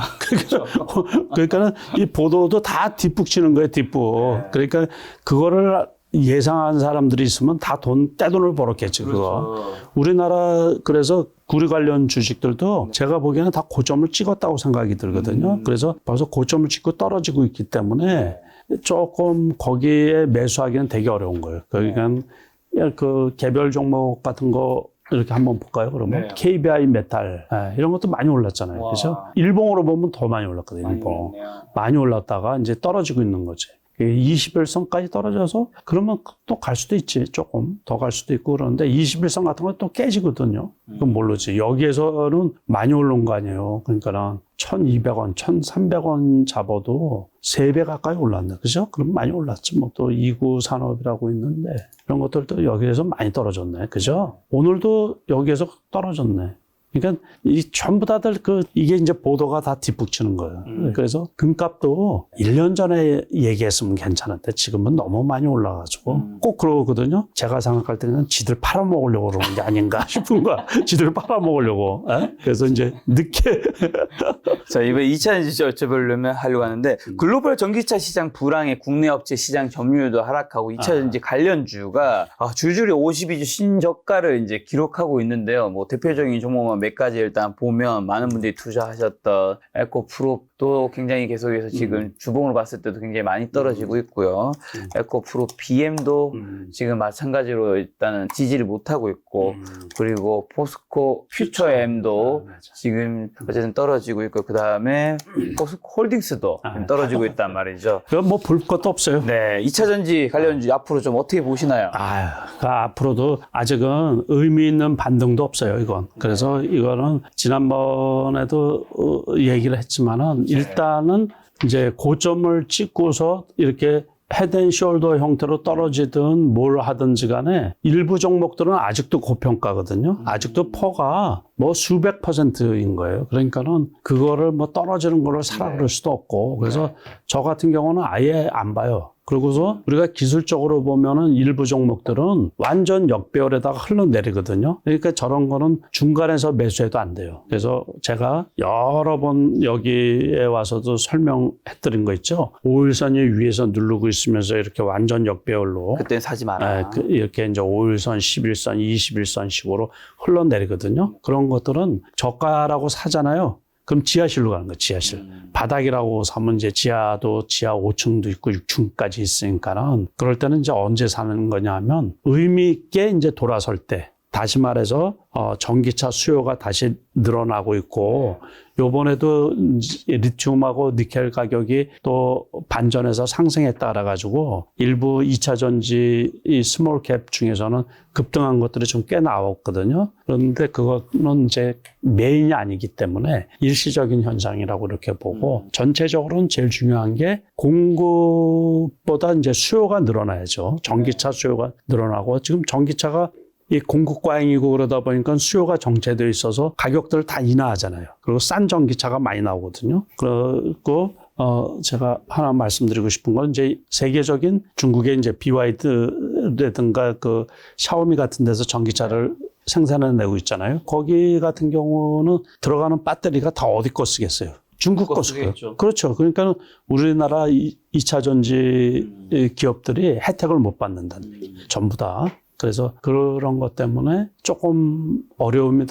그러니까는 이 보도도 다 뒷북 치는 거예요, 뒷북. 그러니까 그거를 예상한 사람들이 있으면 다 떼돈을 벌었겠지, 그거. 우리나라, 그래서 구리 관련 주식들도 제가 보기에는 다 고점을 찍었다고 생각이 들거든요. 그래서 벌써 고점을 찍고 떨어지고 있기 때문에 조금 거기에 매수하기는 되게 어려운 거예요. 그러니까 개별 종목 같은 거 이렇게 한번 볼까요, 그러면? KBI 메탈. 이런 것도 많이 올랐잖아요. 그죠? 일봉으로 보면 더 많이 올랐거든요, 일봉. 많이 올랐다가 이제 떨어지고 있는 거지. 21선까지 떨어져서 그러면 또 갈 수도 있지. 조금 더 갈 수도 있고 그러는데 21선 같은 건 또 깨지거든요. 그건 모르지. 여기에서는 많이 올라온 거 아니에요. 그러니까 1,200원, 1,300원 잡아도 3배 가까이 올랐네. 그죠? 그럼 많이 올랐지. 또 2구 산업이라고 있는데 이런 것들도 여기에서 많이 떨어졌네. 그죠? 오늘도 여기에서 떨어졌네. 그러니까 전부 다들 이게 이제 보도가 다 뒷북치는 거예요. 그래서 금값도 1년 전에 얘기했으면 괜찮은데 지금은 너무 많이 올라가지고 꼭 그러거든요. 제가 생각할 때는 지들 팔아먹으려고 그러는 게 아닌가 싶은 거야. 지들 팔아먹으려고. 그래서 이제 늦게. 자, 이번에 2차 전지 여쭤보려면 하려고 하는데 글로벌 전기차 시장 불황에 국내 업체 시장 점유율도 하락하고 2차 전지 관련주가 줄줄이 52주 신저가를 이제 기록하고 있는데요. 대표적인 종목만 몇 가지 일단 보면 많은 분들이 투자하셨던 에코프롭도 굉장히 계속해서 지금 주봉으로 봤을 때도 굉장히 많이 떨어지고 있고요. 에코프롭 BM도 지금 마찬가지로 일단은 지지를 못하고 있고 그리고 포스코 퓨처엠도 지금 어쨌든 떨어지고 있고 그 다음에 포스코 홀딩스도 떨어지고 있단 말이죠. 그건 볼 것도 없어요. 네, 2차 전지 관련주 앞으로 좀 어떻게 보시나요? 앞으로도 아직은 의미 있는 반등도 없어요, 이건. 그래서 이거는 지난번에도 얘기를 했지만은 일단은 이제 고점을 찍고서 이렇게 헤드앤숄더 형태로 떨어지든 뭘 하든지 간에 일부 종목들은 아직도 고평가거든요. 아직도 퍼가 수백 %인 거예요. 그러니까는 그거를 떨어지는 거를 사라 그럴 수도 없고 그래서 저 같은 경우는 아예 안 봐요. 그러고서 우리가 기술적으로 보면은 일부 종목들은 완전 역배열에다가 흘러내리거든요. 그러니까 저런 거는 중간에서 매수해도 안 돼요. 그래서 제가 여러 번 여기에 와서도 설명해드린 거 있죠. 5일선이 위에서 누르고 있으면서 이렇게 완전 역배열로 그때는 사지 마라. 이렇게 이제 5일선, 11선, 21선 식으로 흘러내리거든요. 그런 것들은 저가라고 사잖아요. 그럼 지하실로 가는 거예요, 지하실. 바닥이라고 사면 이제 지하도 지하 5층도 있고 6층까지 있으니까는 그럴 때는 이제 언제 사는 거냐 하면 의미 있게 이제 돌아설 때. 다시 말해서 전기차 수요가 다시 늘어나고 있고 요번에도 리튬하고 니켈 가격이 또 반전해서 상승했다 그래가지고 일부 2차 전지 이 스몰캡 중에서는 급등한 것들이 좀 꽤 나왔거든요. 그런데 그거는 이제 메인이 아니기 때문에 일시적인 현상이라고 이렇게 보고 전체적으로는 제일 중요한 게 공급보다 이제 수요가 늘어나야죠. 전기차 수요가 늘어나고 지금 전기차가 이 공급 과잉이고 그러다 보니까 수요가 정체되어 있어서 가격들을 다 인하하잖아요. 그리고 싼 전기차가 많이 나오거든요. 그리고 제가 하나 말씀드리고 싶은 건 이제 세계적인 중국의 이제 BYD라든가 그 샤오미 같은 데서 전기차를 생산해내고 있잖아요. 거기 같은 경우는 들어가는 배터리가 다 어디 거 쓰겠어요? 중국 거 쓰겠죠. 그렇죠. 그러니까 우리나라 2차 전지 기업들이 혜택을 못 받는다는 얘기. 전부 다. 그래서 그런 것 때문에 조금 어려움이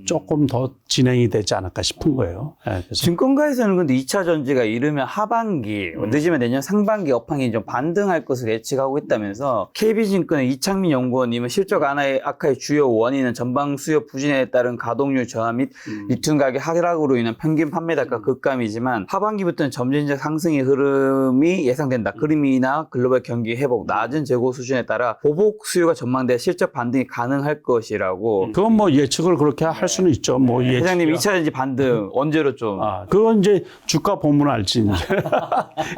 조금 더 진행이 되지 않을까 싶은 거예요. 네, 그래서. 증권가에서는 근데 2차 전지가 이르면 하반기, 늦으면 내년 상반기 업황이 좀 반등할 것을 예측하고 있다면서 KB증권의 이창민 연구원님은 실적 악화의 주요 원인은 전방 수요 부진에 따른 가동률 저하 및 리튬 가격 하락으로 인한 평균 판매단가 급감이지만 하반기부터는 점진적 상승의 흐름이 예상된다. 그림이나 글로벌 경기 회복, 낮은 재고 수준에 따라 보복 수요가 전망돼 실적 반등이 가능할 것이라고. 그건 뭐 예측을 그렇게 할 수는 있죠. 뭐 회장님 2차 전지 반등 언제로 좀. 그건 이제 주가 보면 알지. 이제.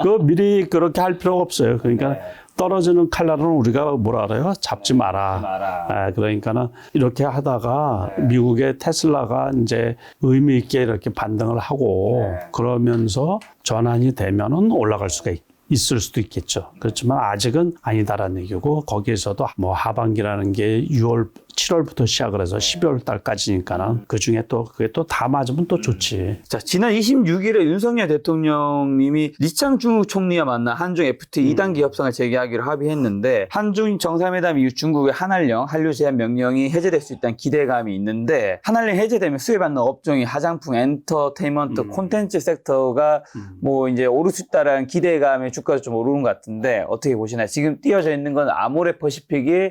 그거 미리 그렇게 할 필요가 없어요. 그러니까 떨어지는 칼날은 우리가 뭐라 그래요? 잡지 마라. 그러니까는 이렇게 하다가 미국의 테슬라가 이제 의미 있게 이렇게 반등을 하고 그러면서 전환이 되면은 올라갈 수가 있을 수도 있겠죠. 그렇지만 아직은 아니다라는 얘기고 거기에서도 뭐 하반기라는 게 6월, 7월부터 시작을 해서 12월 달까지니까는 그 중에 또 그게 또 다 맞으면 또 좋지. 자, 지난 26일에 윤석열 대통령님이 리창 중국 총리와 만나 한중 FTA 2단계 협상을 재개하기로 합의했는데 한중 정상회담 이후 중국의 한한령, 한류 제한 명령이 해제될 수 있다는 기대감이 있는데 한한령 해제되면 수혜받는 업종이 화장품, 엔터테인먼트, 콘텐츠 섹터가 뭐 이제 오를 수 있다라는 기대감에 주가가 좀 오르는 것 같은데 어떻게 보시나요? 지금 띄어져 있는 건 아모레퍼시픽이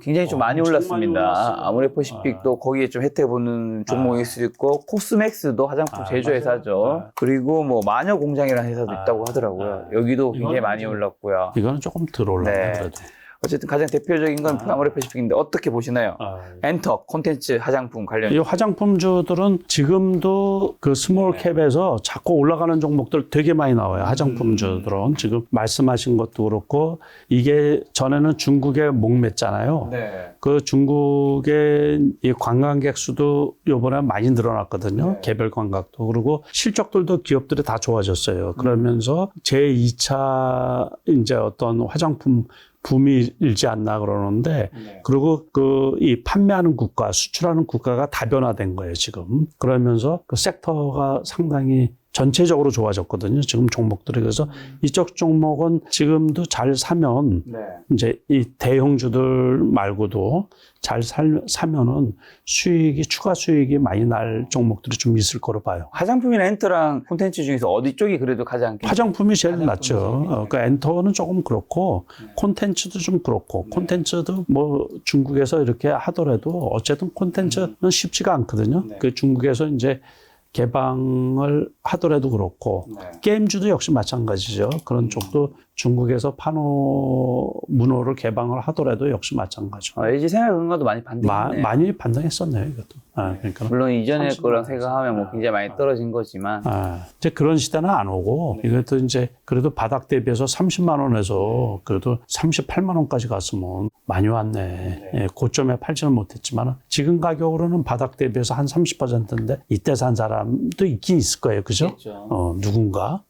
굉장히 좀 많이 올랐습니다. 아모레퍼시픽도 거기에 좀 혜택 보는 종목일 수 있고 코스맥스도 화장품 제조회사죠. 그리고 뭐 마녀공장이라는 회사도 있다고 하더라고요. 여기도 굉장히 많이 올랐고요. 이거는 조금 덜 올랐네. 그래도. 어쨌든 가장 대표적인 건 아모레퍼시픽인데 어떻게 보시나요? 엔터, 콘텐츠, 화장품 관련. 이 화장품주들은 지금도 그 스몰캡에서 자꾸 올라가는 종목들 되게 많이 나와요. 화장품주들은 지금 말씀하신 것도 그렇고 이게 전에는 중국에 목맸잖아요. 그 중국의 이 관광객 수도 요번에 많이 늘어났거든요. 개별 관광도. 그리고 실적들도 기업들이 다 좋아졌어요. 그러면서 제2차 이제 어떤 화장품 붐이 일지 않나 그러는데 그리고 이 판매하는 국가, 수출하는 국가가 다변화된 거예요, 지금. 그러면서 그 섹터가 상당히 전체적으로 좋아졌거든요. 지금 종목들이. 그래서 이쪽 종목은 지금도 잘 사면 이제 이 대형주들 말고도 잘 사면은 추가 수익이 많이 날 종목들이 좀 있을 거로 봐요. 화장품이나 엔터랑 콘텐츠 중에서 어디 쪽이 그래도 가장 화장품이 제일 낫죠. 그러니까 엔터는 조금 그렇고 콘텐츠도 좀 그렇고 콘텐츠도 뭐 중국에서 이렇게 하더라도 어쨌든 콘텐츠는 쉽지가 않거든요. 그 중국에서 이제 개방을 하더라도 그렇고 게임주도 역시 마찬가지죠. 그런 쪽도 중국에서 문호를 개방을 하더라도 역시 마찬가지죠. LG생활건강도 많이 반등했네요. 많이 반등했었네요, 이것도. 그러니까 물론 이전에 거랑 생각하면 뭐 굉장히 많이 떨어진 거지만. 이제 그런 시대는 안 오고 이것도 이제 그래도 바닥 대비해서 30만 원에서 그래도 38만 원까지 갔으면 많이 왔네. 고점에 팔지는 못했지만 지금 가격으로는 바닥 대비해서 한 30%인데 이때 산 사람도 있긴 있을 거예요, 그죠? 누군가.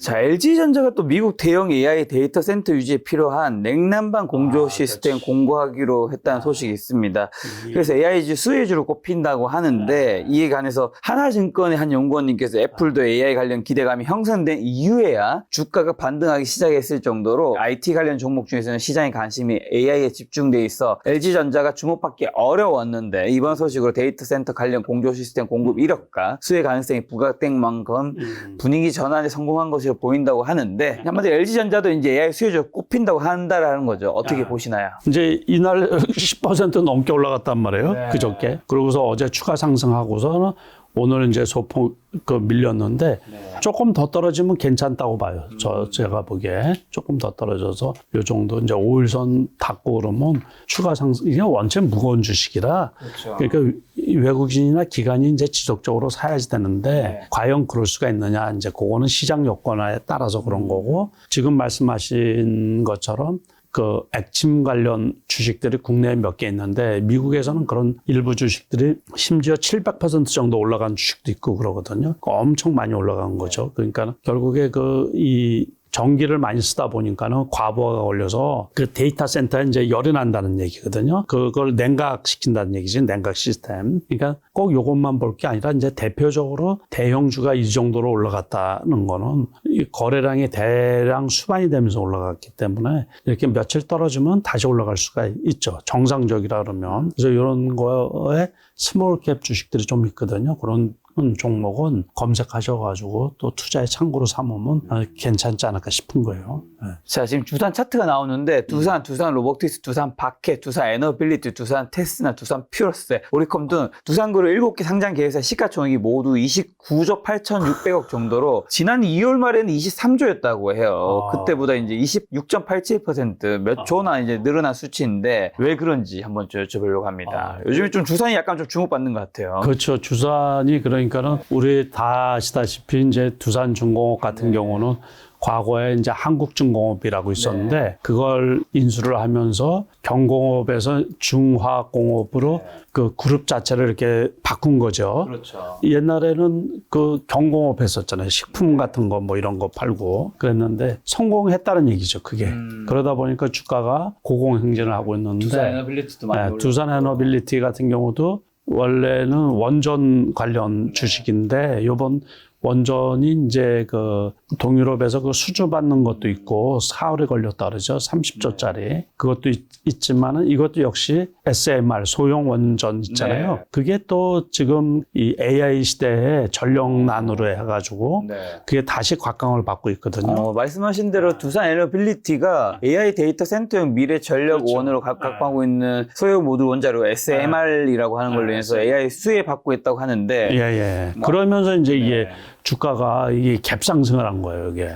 자, LG전자가 또 미국 대형 AI 데이터 센터 유지에 필요한 냉난방 공조 시스템 공고하기로 했다는 소식이 있습니다. 그래서 AIG 수혜주로 꼽힌다고 하는데 이에 관해서 하나증권의 한 연구원님께서 애플도 AI 관련 기대감이 형성된 이후에야 주가가 반등하기 시작했을 정도로 IT 관련 종목 중에서는 시장의 관심이 AI에 집중돼 있어 LG전자가 주목받기 어려웠는데 이번 소식으로 데이터 센터 관련 공조 시스템 공급 이력과 수혜 가능성이 부각된 만큼 분위기 전환에 성공한 것으로 보인다고 하는데 한마디로 LG전자도 이제 AI 수혜주로 꼽힌다고 한다라는 거죠. 어떻게 보시나요? 이제 이날 10% 넘게 올라갔단 말이에요. 그저께. 그러고서 어제 추가 상승하고서는 오늘 이제 소폭 밀렸는데 조금 더 떨어지면 괜찮다고 봐요. 제가 보기에 조금 더 떨어져서 요 정도 이제 5일선 닿고 그러면 추가 상승, 이게 원체 무거운 주식이라 그러니까 외국인이나 기관이 이제 지속적으로 사야지 되는데 과연 그럴 수가 있느냐, 이제 그거는 시장 여건에 따라서 그런 거고, 지금 말씀하신 것처럼 그 액침 관련 주식들이 국내에 몇 개 있는데 미국에서는 그런 일부 주식들이 심지어 700% 정도 올라간 주식도 있고 그러거든요. 엄청 많이 올라간 거죠. 그러니까 결국에 이 전기를 많이 쓰다 보니까는 과부하가 걸려서 그 데이터 센터에 이제 열이 난다는 얘기거든요. 그걸 냉각시킨다는 얘기지, 냉각 시스템. 그러니까 꼭 이것만 볼 게 아니라 이제 대표적으로 대형주가 이 정도로 올라갔다는 거는 이 거래량이 대량 수반이 되면서 올라갔기 때문에 이렇게 며칠 떨어지면 다시 올라갈 수가 있죠. 정상적이라 그러면. 그래서 이런 거에 스몰캡 주식들이 좀 있거든요. 그런 종목은 검색하셔가지고 또 투자의 참고로 삼으면 괜찮지 않을까 싶은 거예요. 네. 자, 지금 두산 차트가 나오는데 두산 로보틱스, 두산 바켓, 두산 에너빌리티, 두산 테스나, 두산 퓨어스, 오리콤 등 두산그룹 7개 상장 계열사 시가총액이 모두 29조 8,600억 정도로 지난 2월 말에는 23조였다고 해요. 그때보다 이제 26.87% 몇 조나 이제 늘어난 수치인데 왜 그런지 한번 여쭤보려고 합니다. 요즘에 좀 두산이 약간 좀 주목받는 것 같아요. 그렇죠. 두산이 그러니까는 우리 다 아시다시피 이제 두산중공업 같은 경우는 과거에 이제 한국중공업이라고 있었는데 그걸 인수를 하면서 경공업에서 중화공업으로 그 그룹 자체를 이렇게 바꾼 거죠. 그렇죠. 옛날에는 그 경공업 했었잖아요. 식품 같은 거 뭐 이런 거 팔고 그랬는데 성공했다는 얘기죠. 그게. 그러다 보니까 주가가 고공행진을 하고 있는데 두산 에너빌리티도 많이 올랐고. 두산 에너빌리티 같은 경우도 원래는 원전 관련 주식인데 이번 원전이 이제 그 동유럽에서 그 수주 받는 것도 있고 사흘에 걸렸다 그러죠. 30조짜리. 그것도 있지만은 이것도 역시 SMR 소형 원전 있잖아요. 그게 또 지금 이 AI 시대에 전력난으로 해가지고 그게 다시 곽강을 받고 있거든요. 말씀하신 대로 두산 에너빌리티가 AI 데이터 센터용 미래 전력 원으로 각광하고 있는 소형 모듈 원자로 SMR이라고 하는 걸로 인해서 AI 수혜 받고 있다고 하는데. 예. 그러면서 이제 이게 주가가 이게 갭상승을 한 거예요, 이게.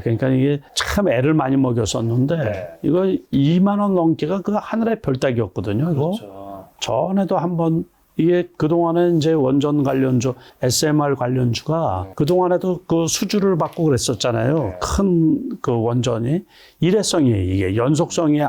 그러니까 이게 참 애를 많이 먹였었는데, 이거 2만 원 넘기가 그 하늘의 별따기였거든요, 이거. 그렇죠. 전에도 한번 이게 그동안에 이제 원전 관련주, SMR 관련주가 그동안에도 그 수주를 받고 그랬었잖아요. 큰 그 원전이. 일회성이에요, 이게. 연속성이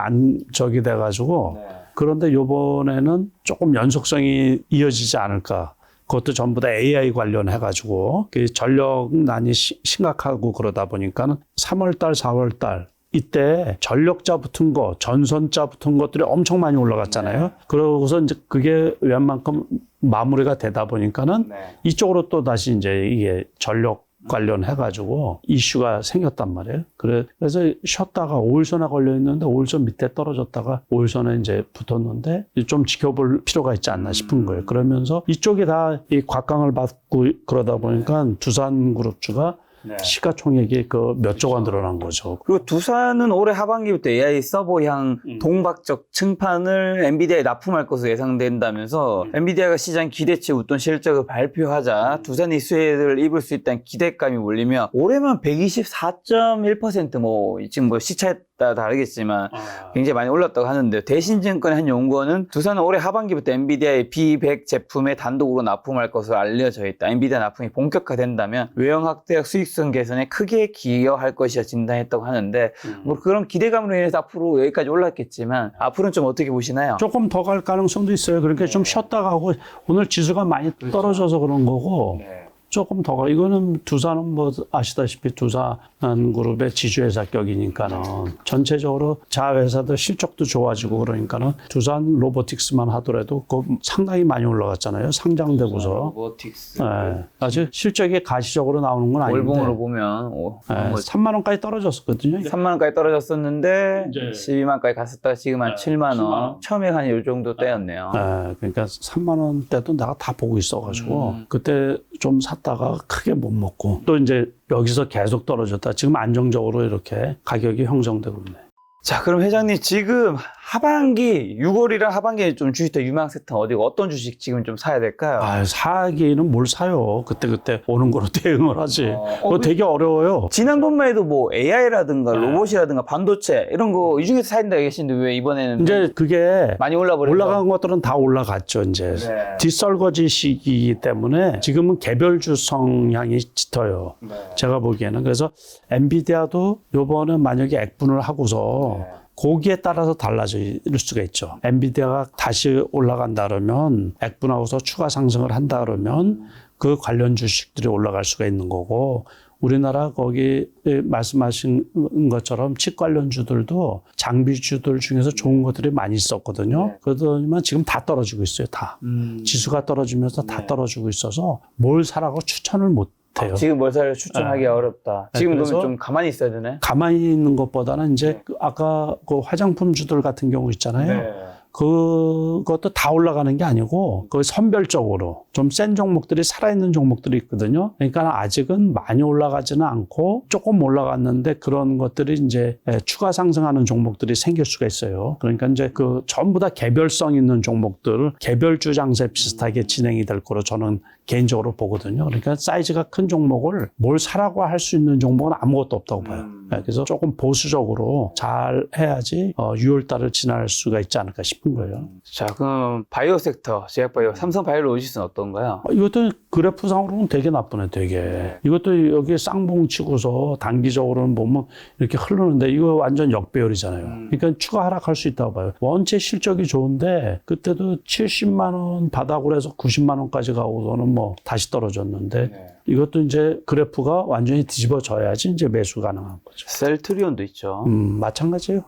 저기 돼가지고. 그런데 요번에는 조금 연속성이 이어지지 않을까. 그것도 전부 다 AI 관련해가지고 전력난이 심각하고 그러다 보니까는 3월달, 4월달 이때 전력자 붙은 거, 전선자 붙은 것들이 엄청 많이 올라갔잖아요. 그러고서 이제 그게 웬만큼 마무리가 되다 보니까는 이쪽으로 또 다시 이제 이게 전력 관련해가지고 이슈가 생겼단 말이에요. 그래서 쉬었다가 5일선에 걸려있는데 5일선 밑에 떨어졌다가 5일선에 이제 붙었는데 좀 지켜볼 필요가 있지 않나 싶은 거예요. 그러면서 이쪽이 다 이 곽강을 받고 그러다 보니까 두산그룹주가 시가총액이 그 몇 조가 늘어난 거죠. 그리고 두산은 올해 하반기부터 AI 서버향 동박적 증판을 엔비디아에 납품할 것으로 예상된다면서 엔비디아가 시장 기대치 웃돈 실적을 발표하자 두산이 수혜를 입을 수 있다는 기대감이 몰리며 올해만 124.1% 뭐 지금 뭐 시차에 따라 다르겠지만 굉장히 많이 올랐다고 하는데 대신증권의 한 연구원은 두산은 올해 하반기부터 엔비디아의 B100 제품에 단독으로 납품할 것으로 알려져 있다. 엔비디아 납품이 본격화된다면 외형 확대와 수익성 개선에 크게 기여할 것이라 진단했다고 하는데 뭐 그런 기대감으로 인해서 앞으로 여기까지 올랐겠지만 앞으로는 좀 어떻게 보시나요? 조금 더 갈 가능성도 있어요. 그러니까 좀 쉬었다가 하고 오늘 지수가 많이 떨어져서 그런 거고 조금 더 가. 이거는 두산은 뭐 아시다시피 두산그룹의 지주회사격이니까는 전체적으로 자회사들 실적도 좋아지고 그러니까는 두산 로보틱스만 하더라도 그 상당히 많이 올라갔잖아요. 상장되고서. 로보틱스. 네. 아직 실적이 가시적으로 나오는 건 아닌데. 월봉으로 보면 3만 원까지 떨어졌었거든요. 3만 원까지 떨어졌었는데 이제 12만까지 갔었다가 지금 한 7만 원. 처음에 한 이 정도 때였네요. 그러니까 3만 원대도 내가 다 보고 있어가지고 그때 좀 샀다가 크게 못 먹고 또 이제 여기서 계속 떨어졌다. 지금 안정적으로 이렇게 가격이 형성되고 있네. 자, 그럼 회장님 지금 하반기 6월이랑 하반기에 좀 주식도 유망 세트 어디고 어떤 주식 지금 좀 사야 될까요? 사기는 뭘 사요. 그때 오는 거로 대응을 하지. 그거 되게 어려워요. 지난번만 해도 뭐 AI라든가 로봇이라든가 반도체 이런 거 이 중에서 사야 된다 계시는데 왜 이번에는 이제 그게 많이 올라버려서 올라간 것들은 다 올라갔죠. 이제 네. 뒷설거지 시기이기 때문에 지금은 개별주 성향이 짙어요. 네. 제가 보기에는. 그래서 엔비디아도 요번에 만약에 액분을 하고서 거기에 따라서 달라질 수가 있죠. 엔비디아가 다시 올라간다 그러면 액분하고서 추가 상승을 한다 그러면 그 관련 주식들이 올라갈 수가 있는 거고 우리나라 거기 말씀하신 것처럼 칩 관련주들도 장비주들 중에서 좋은 것들이 많이 있었거든요. 그러더니만 지금 다 떨어지고 있어요. 다. 지수가 떨어지면서 다 떨어지고 있어서 뭘 사라고 추천을 못 해요. 지금 뭘 사려 추천하기 어렵다. 지금 그래서 그러면 좀 가만히 있어야 되네. 가만히 있는 것보다는 이제 아까 그 화장품주들 같은 경우 있잖아요. 그것도 다 올라가는 게 아니고 그 선별적으로 좀 센 종목들이 살아있는 종목들이 있거든요. 그러니까 아직은 많이 올라가지는 않고 조금 올라갔는데 그런 것들이 이제 추가 상승하는 종목들이 생길 수가 있어요. 그러니까 이제 그 전부 다 개별성 있는 종목들, 개별주 장세 비슷하게 진행이 될 거로 저는 개인적으로 보거든요. 그러니까 사이즈가 큰 종목을 뭘 사라고 할 수 있는 종목은 아무것도 없다고 봐요. 그래서 조금 보수적으로 잘 해야지 6월달을 지날 수가 있지 않을까 싶은 거예요. 자, 그럼 바이오 섹터, 제약바이오, 삼성바이오로직스는 어떤가요? 이것도 그래프상으로는 되게 나쁘네, 되게. 이것도 여기 쌍봉 치고서 단기적으로는 보면 이렇게 흐르는데 이거 완전 역배열이잖아요. 그러니까 추가 하락할 수 있다고 봐요. 원체 실적이 좋은데 그때도 70만 원 바닥으로 해서 90만 원까지 가고서는 뭐 다시 떨어졌는데 이것도 이제 그래프가 완전히 뒤집어져야지 이제 매수 가능한 거죠. 셀트리온도 있죠. 마찬가지예요.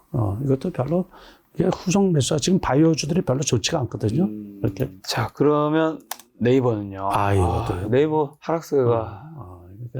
이것도 별로 이게 후속 매수가 지금 바이오주들이 별로 좋지가 않거든요. 이렇게. 자, 그러면 네이버는요? 이것도. 네이버 하락세가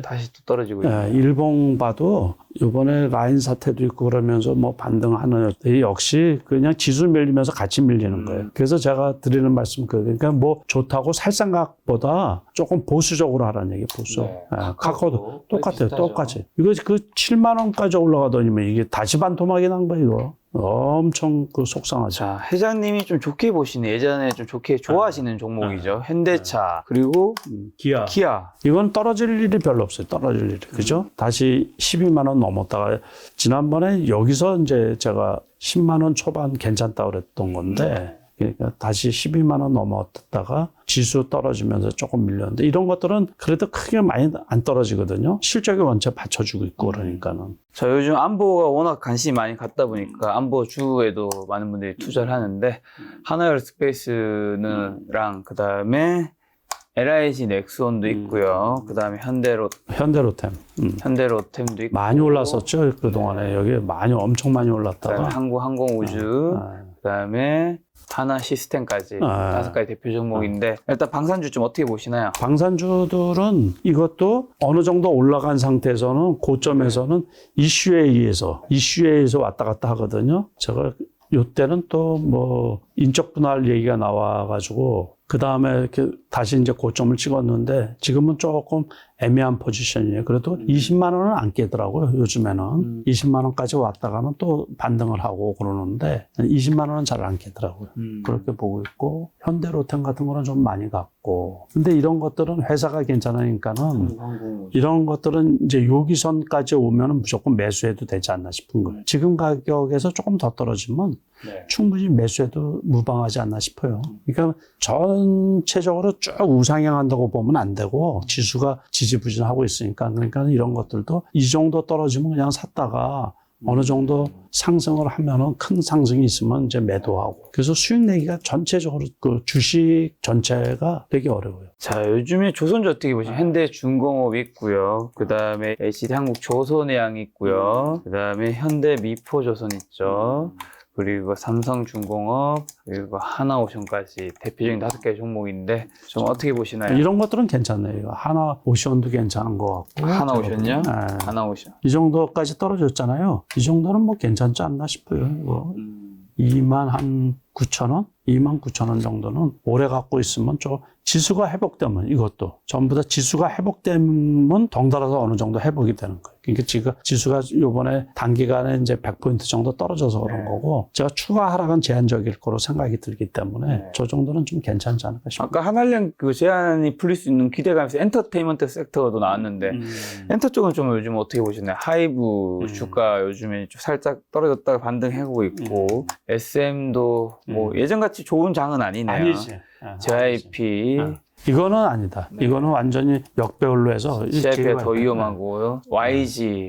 다시 또 떨어지고 있네요. 일봉 봐도 이번에 라인 사태도 있고 그러면서 뭐 반등하는 것들이 역시 그냥 지수 밀리면서 같이 밀리는 거예요. 그래서 제가 드리는 말씀 그러니까 뭐 좋다고 살 생각보다 조금 보수적으로 하라는 얘기 보수. 카카오도 똑같아요. 똑같이. 이거 그 7만 원까지 올라가더니만 이게 다시 반토막이 난 거예요. 이거. 엄청 그 속상하죠. 자, 회장님이 좀 좋게 보시는 예전에 좀 좋게 좋아하시는 종목이죠. 현대차 그리고 기아. 이건 떨어질 일이 별로 없어요. 떨어질 일이. 그죠? 다시 12만 원 넘었다가 지난번에 여기서 이제 제가 10만 원 초반 괜찮다고 그랬던 건데 그러니까 다시 12만 원 넘었다가 지수 떨어지면서 조금 밀렸는데 이런 것들은 그래도 크게 많이 안 떨어지거든요. 실적이 원체 받쳐주고 있고 그러니까는. 자, 요즘 안보가 워낙 관심이 많이 갔다 보니까 안보 주에도 많은 분들이 투자를 하는데 하나에어스페이스는 그 다음에 LIG 넥스원도 있고요. 그 다음에 현대로템. 현대로템도 있고 많이 올랐었죠. 그동안에 여기 엄청 많이 올랐다가. 그다음에 한국항공우주 그 다음에 하나 시스템까지 5가지 대표 종목인데 일단 방산주 좀 어떻게 보시나요? 방산주들은 이것도 어느 정도 올라간 상태에서는 고점에서는 이슈에 의해서 왔다 갔다 하거든요. 제가 요때는 또 뭐 인적 분할 얘기가 나와가지고 그 다음에 이렇게 다시 이제 고점을 찍었는데 지금은 조금 애매한 포지션이에요. 그래도 20만 원은 안 깨더라고요. 요즘에는 20만 원까지 왔다가는 또 반등을 하고 그러는데 20만 원은 잘 안 깨더라고요. 그렇게 보고 있고 현대로템 같은 거는 좀 많이 갔고 근데 이런 것들은 회사가 괜찮으니까는 이런 것들은 이제 여기선까지 오면은 무조건 매수해도 되지 않나 싶은 거예요. 지금 가격에서 조금 더 떨어지면 충분히 매수해도 무방하지 않나 싶어요. 그러니까 전체적으로 쭉 우상향한다고 보면 안 되고 지수가 지지부진하고 있으니까 그러니까 이런 것들도 이 정도 떨어지면 그냥 샀다가 어느 정도 상승을 하면은 큰 상승이 있으면 이제 매도하고. 그래서 수익 내기가 전체적으로 그 주식 전체가 되게 어려워요. 자, 요즘에 조선주 어떻게 보시면 현대중공업 있고요. 그 다음에 HD 한국조선해양 있고요. 그 다음에 현대미포조선 있죠. 그리고 삼성중공업, 그리고 하나오션까지 대표적인 5개 종목인데 좀 어떻게 보시나요? 이런 것들은 괜찮네요. 하나오션도 괜찮은 것 같고. 하나오션요? 네. 하나오션. 이 정도까지 떨어졌잖아요. 이 정도는 뭐 괜찮지 않나 싶어요. 이거 29,000원? 29,000원 정도는 오래 갖고 있으면 좀 지수가 회복되면 이것도 전부 다 지수가 회복되면 덩달아서 어느 정도 회복이 되는 거예요. 그러니까 지금 지수가 요번에 단기간에 이제 100포인트 정도 떨어져서 그런 거고 제가 추가 하락은 제한적일 거로 생각이 들기 때문에 저 정도는 좀 괜찮지 않을까 싶어요. 아까 한한령 그 제한이 풀릴 수 있는 기대감에서 엔터테인먼트 섹터도 나왔는데 엔터 쪽은 좀 요즘 어떻게 보시나요? 하이브 주가 요즘에 좀 살짝 떨어졌다가 반등하고 있고 SM도 뭐 예전같이 좋은 장은 아니네요. 아니지. JYP 이거는 아니다. 이거는 완전히 역배열로 해서 CIP가 더 위험하고요. YG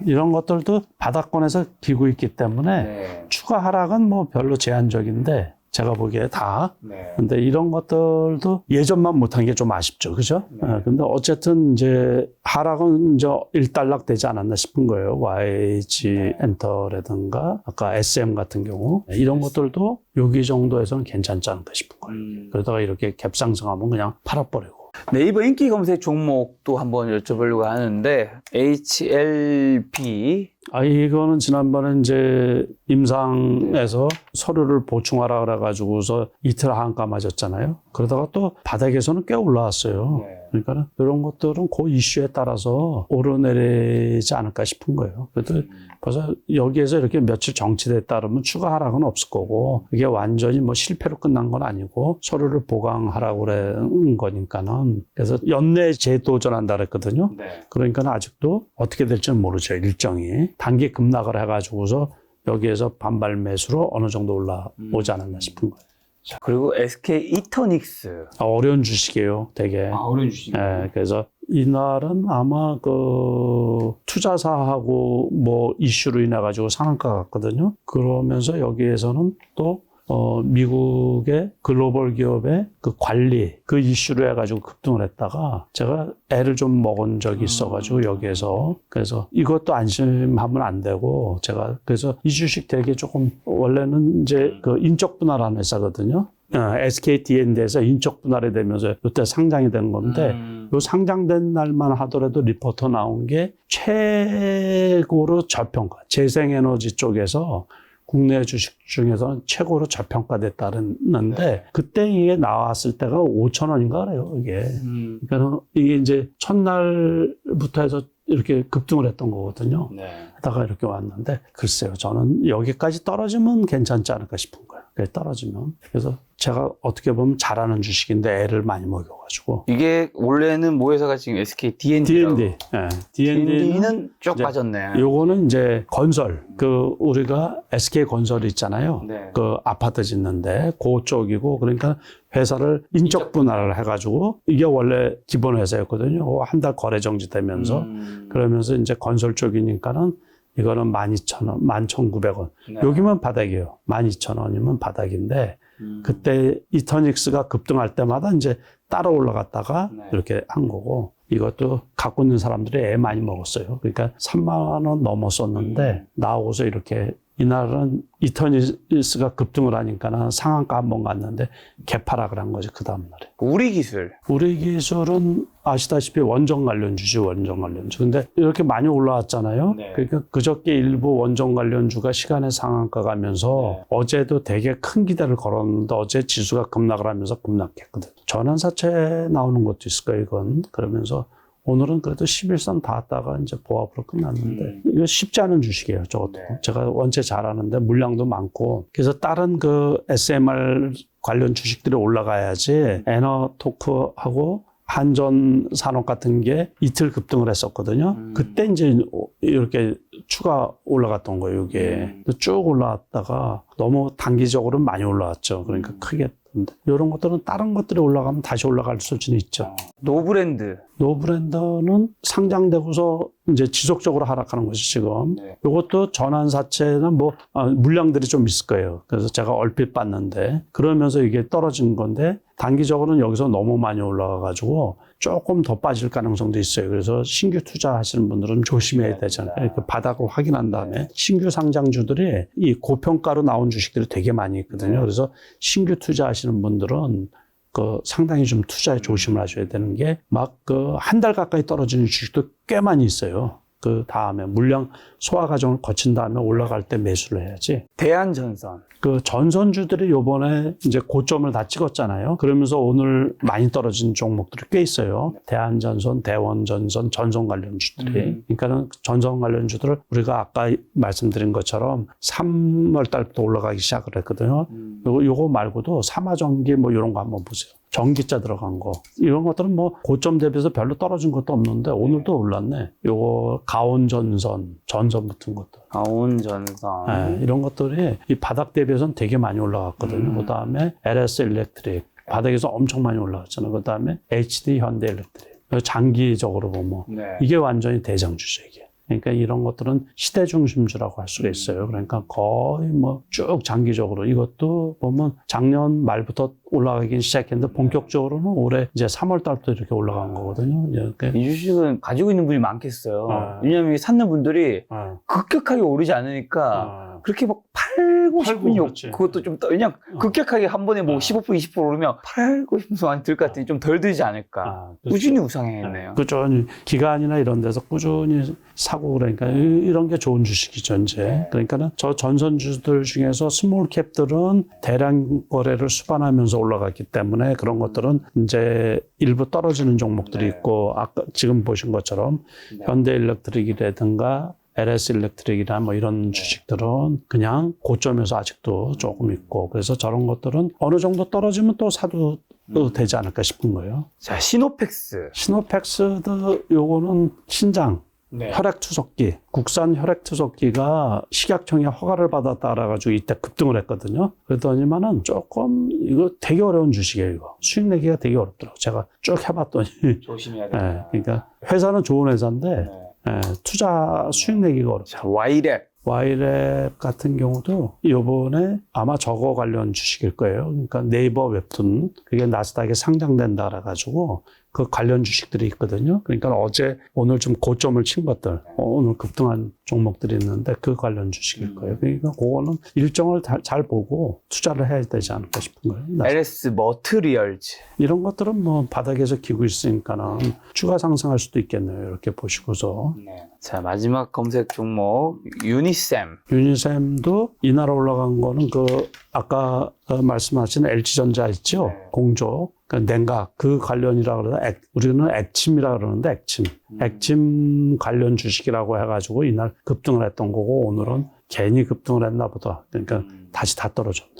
이런 것들도 바닥권에서 기고 있기 때문에 네. 추가 하락은 뭐 별로 제한적인데 제가 보기에 다. 네. 근데 이런 것들도 예전만 못한 게 좀 아쉽죠. 그죠? 근데 어쨌든 이제 하락은 이제 일단락 되지 않았나 싶은 거예요. YG 엔터라든가 아까 SM 같은 경우. 이런 것들도 여기 정도에서는 괜찮지 않을까 싶은 거예요. 그러다가 이렇게 갭상승하면 그냥 팔아버리고. 네이버 인기 검색 종목도 한번 여쭤보려고 하는데 HLB 이거는 지난번에 이제 임상에서 서류를 보충하라 그래가지고서 이틀 한가 맞았잖아요. 그러다가 또 바닥에서는 꽤 올라왔어요. 그러니까 이런 것들은 그 이슈에 따라서 오르내리지 않을까 싶은 거예요. 그래도 벌써 여기에서 이렇게 며칠 정치됐다 그러면 추가 하락은 없을 거고 이게 완전히 뭐 실패로 끝난 건 아니고 서류를 보강하라고 그런 거니까는 그래서 연내 재도전한다 그랬거든요. 그러니까 아직도 어떻게 될지는 모르죠. 일정이. 단기 급락을 해가지고서 여기에서 반발 매수로 어느 정도 올라오지 않았나 싶은 거예요. 자, 그리고 SK 이터닉스 어려운 주식이에요, 되게. 어려운 주식이에요. 네, 그래서 이날은 아마 그 투자사하고 뭐 이슈로 인해 가지고 상한가 갔거든요. 그러면서 여기에서는 또 미국의 글로벌 기업의 그 관리, 그 이슈로 해가지고 급등을 했다가 제가 애를 좀 먹은 적이 있어가지고 여기에서 그래서 이것도 안심하면 안 되고 제가 그래서 이 주식 되게 조금 원래는 이제 그 인적 분할하는 회사거든요. SK D&D에서 인적 분할이 되면서 이때 상장이 된 건데 요 상장된 날만 하더라도 리포터 나온 게 최고로 저평가, 재생에너지 쪽에서 국내 주식 중에서는 최고로 저평가됐다는데 그때 이게 나왔을 때가 5,000원인가 그래요, 이게. 그러니까 이게 이제 첫날부터 해서 이렇게 급등을 했던 거거든요. 하다가 이렇게 왔는데 글쎄요, 저는 여기까지 떨어지면 괜찮지 않을까 싶은 거예요. 떨어지면. 그래서 제가 어떻게 보면 잘하는 주식인데 애를 많이 먹여가지고. 이게 원래는 모회사가 지금 SK D&D라고. D&D. 네. D&D는 쭉 빠졌네. 요거는 이제 건설. 우리가 SK 건설 있잖아요. 그 아파트 짓는데 그쪽이고 그러니까 회사를 인적 분할을 해가지고 이게 원래 기본 회사였거든요. 한 달 거래 정지되면서 그러면서 이제 건설 쪽이니까는 이거는 12,000원, 11,900원. 여기면 바닥이에요. 12,000원이면 바닥인데 그때 이터닉스가 급등할 때마다 이제 따라 올라갔다가 이렇게 한 거고 이것도 갖고 있는 사람들이 애 많이 먹었어요. 그러니까 3만 원 넘었었는데 나오고서 이렇게 이날은 이터닉스가 급등을 하니까는 상한가 한번 갔는데 개파락을 한 거지 그 다음날에. 우리기술. 우리기술은 아시다시피 원전 관련주지 원전 관련주. 근데 이렇게 많이 올라왔잖아요. 그러니까 그저께 일부 원전 관련주가 시간의 상한가 가면서 어제도 되게 큰 기대를 걸었는데 어제 지수가 급락을 하면서 급락했거든. 전환사채 나오는 것도 있을 거예요, 이건. 그러면서 오늘은 그래도 11선 닿았다가 이제 보합으로 끝났는데 이거 쉽지 않은 주식이에요, 저것도. 제가 원체 잘하는데 물량도 많고 그래서 다른 그 SMR 관련 주식들이 올라가야지 에너토크하고 한전산업 같은 게 이틀 급등을 했었거든요. 그때 이제 이렇게 추가 올라갔던 거예요, 이게. 쭉 올라왔다가 너무 단기적으로 많이 올라왔죠. 그러니까 크게 근데 이런 것들은 다른 것들이 올라가면 다시 올라갈 수준이 있죠. 노브랜드. 노브랜드는 상장되고서 이제 지속적으로 하락하는 거죠, 지금. 네. 이것도 전환사채는 물량들이 좀 있을 거예요. 그래서 제가 얼핏 봤는데, 그러면서 이게 떨어진 건데, 단기적으로는 여기서 너무 많이 올라가가지고 조금 더 빠질 가능성도 있어요. 그래서 신규 투자하시는 분들은 조심해야 되잖아요. 그 바닥을 확인한 다음에 신규 상장주들이 이 고평가로 나온 주식들이 되게 많이 있거든요. 그래서 신규 투자하시는 분들은 상당히 좀 투자에 조심을 하셔야 되는 게 막 한 달 가까이 떨어지는 주식도 꽤 많이 있어요. 그 다음에 물량 소화 과정을 거친 다음에 올라갈 때 매수를 해야지. 대한전선. 그 전선주들이 요번에 이제 고점을 다 찍었잖아요. 그러면서 오늘 많이 떨어진 종목들이 꽤 있어요. 대한전선, 대원전선, 전선 관련주들이. 그러니까는 전선 관련주들을 우리가 아까 말씀드린 것처럼 3월 달부터 올라가기 시작을 했거든요. 요거 말고도 삼화전기 이런 거 한번 보세요. 전기차 들어간 거. 이런 것들은 고점 대비해서 별로 떨어진 것도 없는데 오늘도 올랐네. 요거 가온전선, 전선 같은 것들. 가온전선. 네, 이런 것들이 이 바닥 대비해서는 되게 많이 올라갔거든요. 그 다음에 LS 일렉트릭. 바닥에서 엄청 많이 올라갔잖아요. 그 다음에 HD 현대 일렉트릭. 장기적으로 보면 이게 완전히 대장주죠, 이게. 그러니까 이런 것들은 시대 중심주라고 할 수가 있어요. 그러니까 거의 쭉 장기적으로 이것도 보면 작년 말부터 올라가긴 시작했는데 본격적으로는 올해 이제 3월 달부터 이렇게 올라간 거거든요. 이 주식은 가지고 있는 분이 많겠어요. 왜냐면 찾는 분들이 급격하게 오르지 않으니까 그렇게 막 팔고 싶은 그것도 좀 그냥 급격하게 한 번에 15% 20% 오르면 팔고 싶은 마음이 들 것 같으니 좀 덜 들지 않을까. 꾸준히 우상향했네요. 꾸준히 기관이나 이런 데서 꾸준히 사고 그러니까 이런 게 좋은 주식이죠, 이제. 그러니까는 저 전선주들 중에서 스몰 캡들은 대량 거래를 수반하면서 올라갔기 때문에 그런 것들은 이제 일부 떨어지는 종목들이 있고 아까 지금 보신 것처럼 현대 일렉트릭이라든가 LS 일렉트릭이나 이런 주식들은 그냥 고점에서 아직도 조금 있고 그래서 저런 것들은 어느 정도 떨어지면 또 사도 되지 않을까 싶은 거예요. 자, 시노펙스. 시노펙스도 요거는 신장. 혈액투석기, 국산 혈액투석기가 식약청의 허가를 받았다라가지고 이때 급등을 했거든요. 그랬더니만은 조금 이거 되게 어려운 주식이에요, 이거. 수익 내기가 되게 어렵더라고요. 제가 쭉 해봤더니. 조심해야 돼요. 그러니까 회사는 좋은 회사인데 투자 수익 내기가 어렵죠. 자, 와이랩 같은 경우도 요번에 아마 저거 관련 주식일 거예요. 그러니까 네이버 웹툰, 그게 나스닥에 상장된다 그래가지고 그 관련 주식들이 있거든요. 그러니까 오늘 좀 고점을 친 것들, 오늘 급등한 종목들이 있는데 그 관련 주식일 거예요. 그러니까 그거는 일정을 잘 보고 투자를 해야 되지 않을까 싶은 거예요. LS 머트리얼즈. 이런 것들은 바닥에서 기고 있으니까는 추가 상승할 수도 있겠네요. 이렇게 보시고서. 자, 마지막 검색 종목 유니셈. 유니셈도 이날 올라간 거는 아까 말씀하신 LG전자 있죠? 공조. 냉각, 그 관련이라 그러나, 우리는 액침이라 그러는데, 액침 관련 주식이라고 해가지고 이날 급등을 했던 거고, 오늘은 괜히 급등을 했나 보다. 그러니까 다시 다 떨어졌네.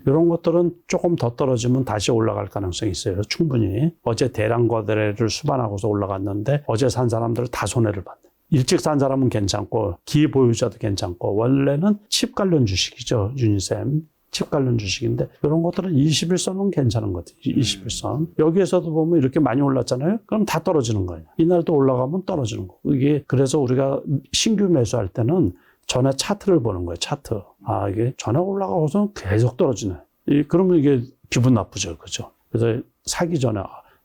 이런 것들은 조금 더 떨어지면 다시 올라갈 가능성이 있어요. 충분히. 어제 대량 거래를 수반하고서 올라갔는데, 어제 산 사람들 다 손해를 봤네. 일찍 산 사람은 괜찮고, 기보유자도 괜찮고, 원래는 칩 관련 주식이죠, 유니셈. 칩 관련 주식인데 이런 것들은 21선은 괜찮은 것 같아요. 21선. 여기에서도 보면 이렇게 많이 올랐잖아요. 그럼 다 떨어지는 거예요. 이날도 올라가면 떨어지는 거. 이게 그래서 우리가 신규 매수할 때는 전에 차트를 보는 거예요. 차트. 이게 전에 올라가고서 계속 떨어지네. 그러면 이게 기분 나쁘죠. 그죠? 그래서 사기 전에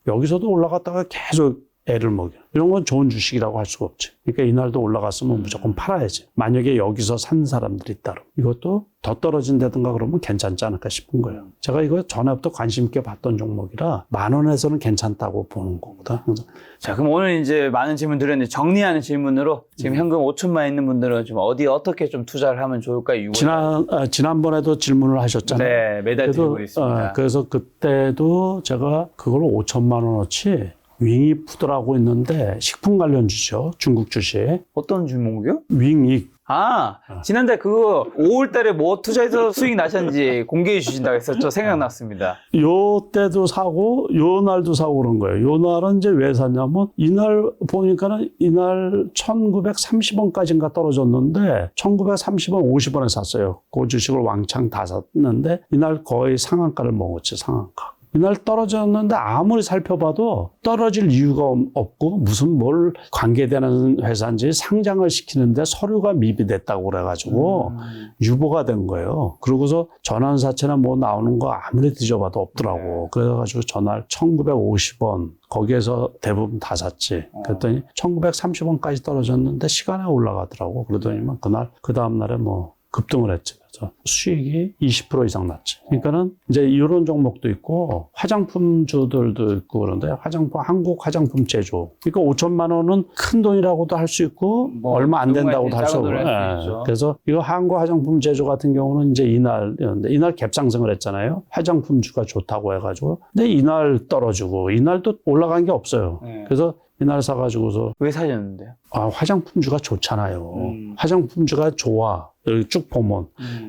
여기서도 올라갔다가 계속 애를 먹여. 이런 건 좋은 주식이라고 할 수가 없지. 그러니까 이날도 올라갔으면 무조건 팔아야지. 만약에 여기서 산 사람들이 있다 그러면 이것도 더 떨어진다든가 그러면 괜찮지 않을까 싶은 거예요. 제가 이거 전에부터 관심 있게 봤던 종목이라 10,000원에서는 괜찮다고 보는 거보다. 자, 그럼 오늘 이제 많은 질문 드렸는데 정리하는 질문으로 지금 현금 5천만 있는 분들은 좀 어떻게 좀 투자를 하면 좋을까요? 지난번에도 질문을 하셨잖아요. 네, 매달 드리고 있습니다. 그래서 그때도 제가 그걸 5천만 원어치 윙이푸드라고 있는데 식품 관련 주죠. 중국 주식. 어떤 종목이요? 윙익. 지난달 그거 5월 달에 뭐 투자해서 수익 나셨는지 공개해 주신다고 했었죠. 생각났습니다. 요 때도 사고 요 날도 사고 그런 거예요. 요 날은 이제 왜 샀냐면 이날 보니까는 이날 1930원까지인가 떨어졌는데 1930원 50원에 샀어요. 그 주식을 왕창 다 샀는데 이날 거의 상한가를 먹었지, 상한가. 이날 떨어졌는데 아무리 살펴봐도 떨어질 이유가 없고 무슨 뭘 관계되는 회사인지 상장을 시키는데 서류가 미비됐다고 그래가지고 유보가 된 거예요. 그러고서 전환사채나 뭐 나오는 거 아무리 뒤져봐도 없더라고. 그래가지고 전날 1950원 거기에서 대부분 다 샀지. 그랬더니 1930원까지 떨어졌는데 시간에 올라가더라고. 그러더니만 그날 그 다음날에 뭐 급등을 했지. 그래서 수익이 20% 이상 났지. 그러니까는 이제 이런 종목도 있고 화장품주들도 있고 그런데 한국 화장품 제조. 그러니까 5천만 원은 큰 돈이라고도 할 수 있고 뭐 얼마 안 된다고도 할 수 있고. 있죠. 그래서 이거 한국 화장품 제조 같은 경우는 이제 이날 갭상승을 했잖아요. 화장품주가 좋다고 해가지고. 근데 이날 떨어지고 이날 또 올라간 게 없어요. 그래서 이날 사가지고서 왜 사셨는데요? 화장품주가 좋잖아요. 화장품주가 좋아. 여기 쭉 보면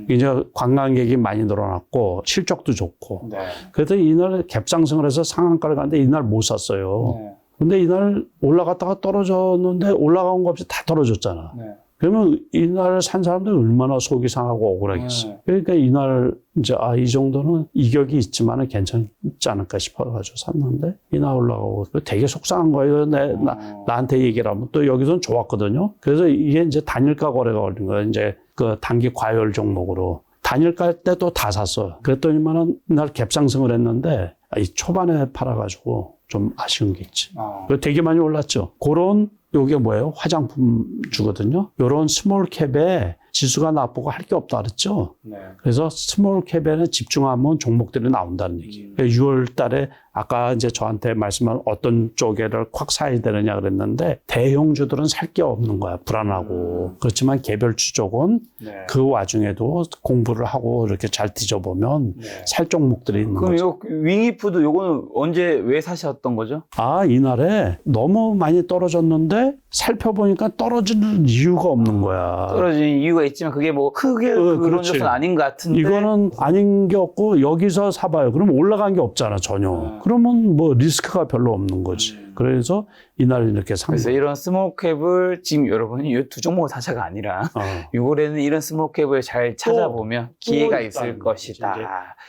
이제 관광객이 많이 늘어났고 실적도 좋고. 그래서 이날 갭상승을 해서 상한가를 갔는데 이날 못 샀어요. 근데 이날 올라갔다가 떨어졌는데 올라간 거 없이 다 떨어졌잖아. 그러면 이날 산 사람들 얼마나 속이 상하고 억울하겠어. 그러니까 이날 이제 이 정도는 이격이 있지만은 괜찮지 않을까 싶어가지고 샀는데 이날 올라가고 되게 속상한 거예요. 나한테 얘기를 하면 또 여기서는 좋았거든요. 그래서 이게 이제 단일가 거래가 걸린 거예요. 이제 그 단기 과열 종목으로 단일가 때도 다 샀어. 그랬더니만은 이날 갭상승을 했는데 이 초반에 팔아가지고 좀 아쉬운 게 있지. 되게 많이 올랐죠. 그런 요게 뭐예요? 화장품주거든요. 요런 스몰캡에 지수가 나쁘고 할 게 없다 그랬죠. 그래서 스몰캡에는 집중하면 종목들이 나온다는 얘기예요. 6월 달에 아까 이제 저한테 말씀한 어떤 쪽에를 콱 사야 되느냐 그랬는데 대형주들은 살 게 없는 거야. 불안하고. 그렇지만 개별주 쪽은 그 와중에도 공부를 하고 이렇게 잘 뒤져보면 살 종목들이 있는 그럼 거죠. 요 윙이푸드 요거는 언제 왜 사셨던 거죠? 이날에 너무 많이 떨어졌는데 살펴보니까 떨어지는 이유가 없는 거야. 떨어진 이유가 있지만 그게 뭐 크게 그런 그렇지. 것은 아닌 것 같은데 이거는 아닌 게 없고 여기서 사봐요. 그럼 올라간 게 없잖아 전혀. 그러면 뭐 리스크가 별로 없는 거지. 그래서 이날 이렇게 산 그래서 거예요. 이런 스몰캡을 지금 여러분이 이 두 종목을 사자가 아니라 6월에는 이런 스몰캡을 잘 찾아보면 기회가 있을 것이다.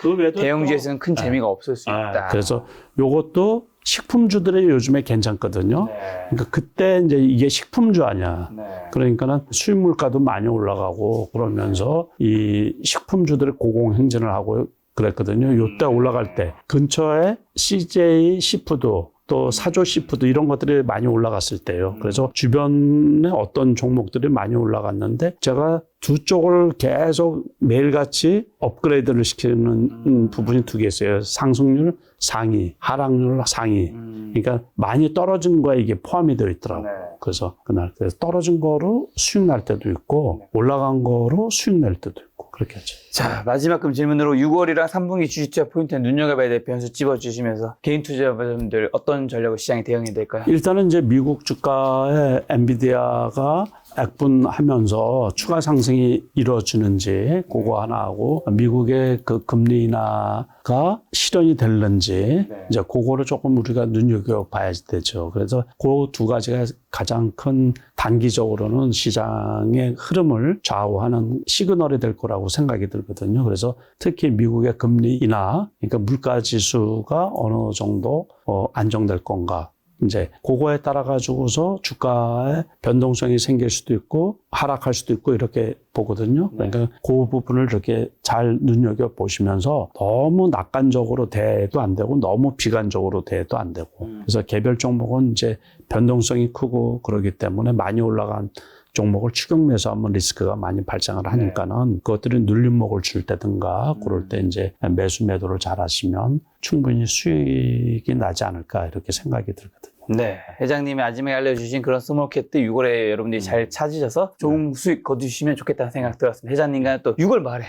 그 외에도 대형주에서는 큰 재미가 없을 수 있다. 그래서 요것도 식품주들이 요즘에 괜찮거든요. 그러니까 그때 이제 이게 식품주 아니야. 그러니까는 수입 물가도 많이 올라가고 그러면서 이 식품주들이 고공행진을 하고 그랬거든요. 요때 올라갈 때 근처에 CJ 시푸드 또 사조 시푸드 이런 것들이 많이 올라갔을 때요. 그래서 주변에 어떤 종목들이 많이 올라갔는데 제가 두 쪽을 계속 매일같이 업그레이드를 시키는 부분이 두 개 있어요. 상승률 상위, 하락률 상위. 그러니까 많이 떨어진 거에 이게 포함이 되어 있더라고요. 그래서 그날 떨어진 거로 수익 날 때도 있고 올라간 거로 수익 낼 때도 있고 그렇게 하죠. 자, 마지막 질문으로 6월이랑 3분기 주식 투자 포인트에 눈여겨봐야 될 변수 찝어주시면서 개인 투자자분들 어떤 전략을 시장에 대응해야 될까요? 일단은 이제 미국 주가에 엔비디아가 액분하면서 추가 상승이 이루어지는지 그거 하나 하고 미국의 그 금리 인하가 실현이 될는지 이제 그거를 조금 우리가 눈여겨봐야 되죠. 그래서 그 두 가지가 가장 큰 단기적으로는 시장의 흐름을 좌우하는 시그널이 될 거라고 생각이 들거든요. 그래서 특히 미국의 금리 인하, 그러니까 물가 지수가 어느 정도 안정될 건가. 이제 그거에 따라 가지고서 주가에 변동성이 생길 수도 있고 하락할 수도 있고 이렇게 보거든요. 그러니까 그 부분을 이렇게 잘 눈여겨 보시면서 너무 낙관적으로 대도 안 되고 너무 비관적으로 대도 안 되고 그래서 개별 종목은 이제 변동성이 크고 그러기 때문에 많이 올라간 종목을 추격 매수하면 리스크가 많이 발생을 하니까는 그것들이 눌림목을 줄 때든가 그럴 때 이제 매수 매도를 잘 하시면 충분히 수익이 나지 않을까 이렇게 생각이 들거든요. 네. 회장님이 마지막에 알려주신 그런 스몰캡들 6월에 여러분들이 잘 찾으셔서 좋은 수익 거두시면 좋겠다는 생각 들었습니다. 회장님과 또 6월 말에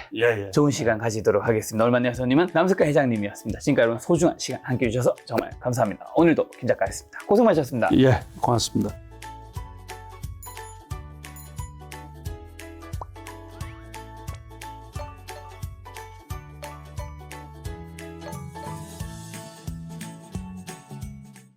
좋은 시간 가지도록 하겠습니다. 얼마나 손님은 남석가 회장님이었습니다. 지금까지 여러분 소중한 시간 함께 해주셔서 정말 감사합니다. 오늘도 김 작가였습니다. 고생 많으셨습니다. 예, 고맙습니다.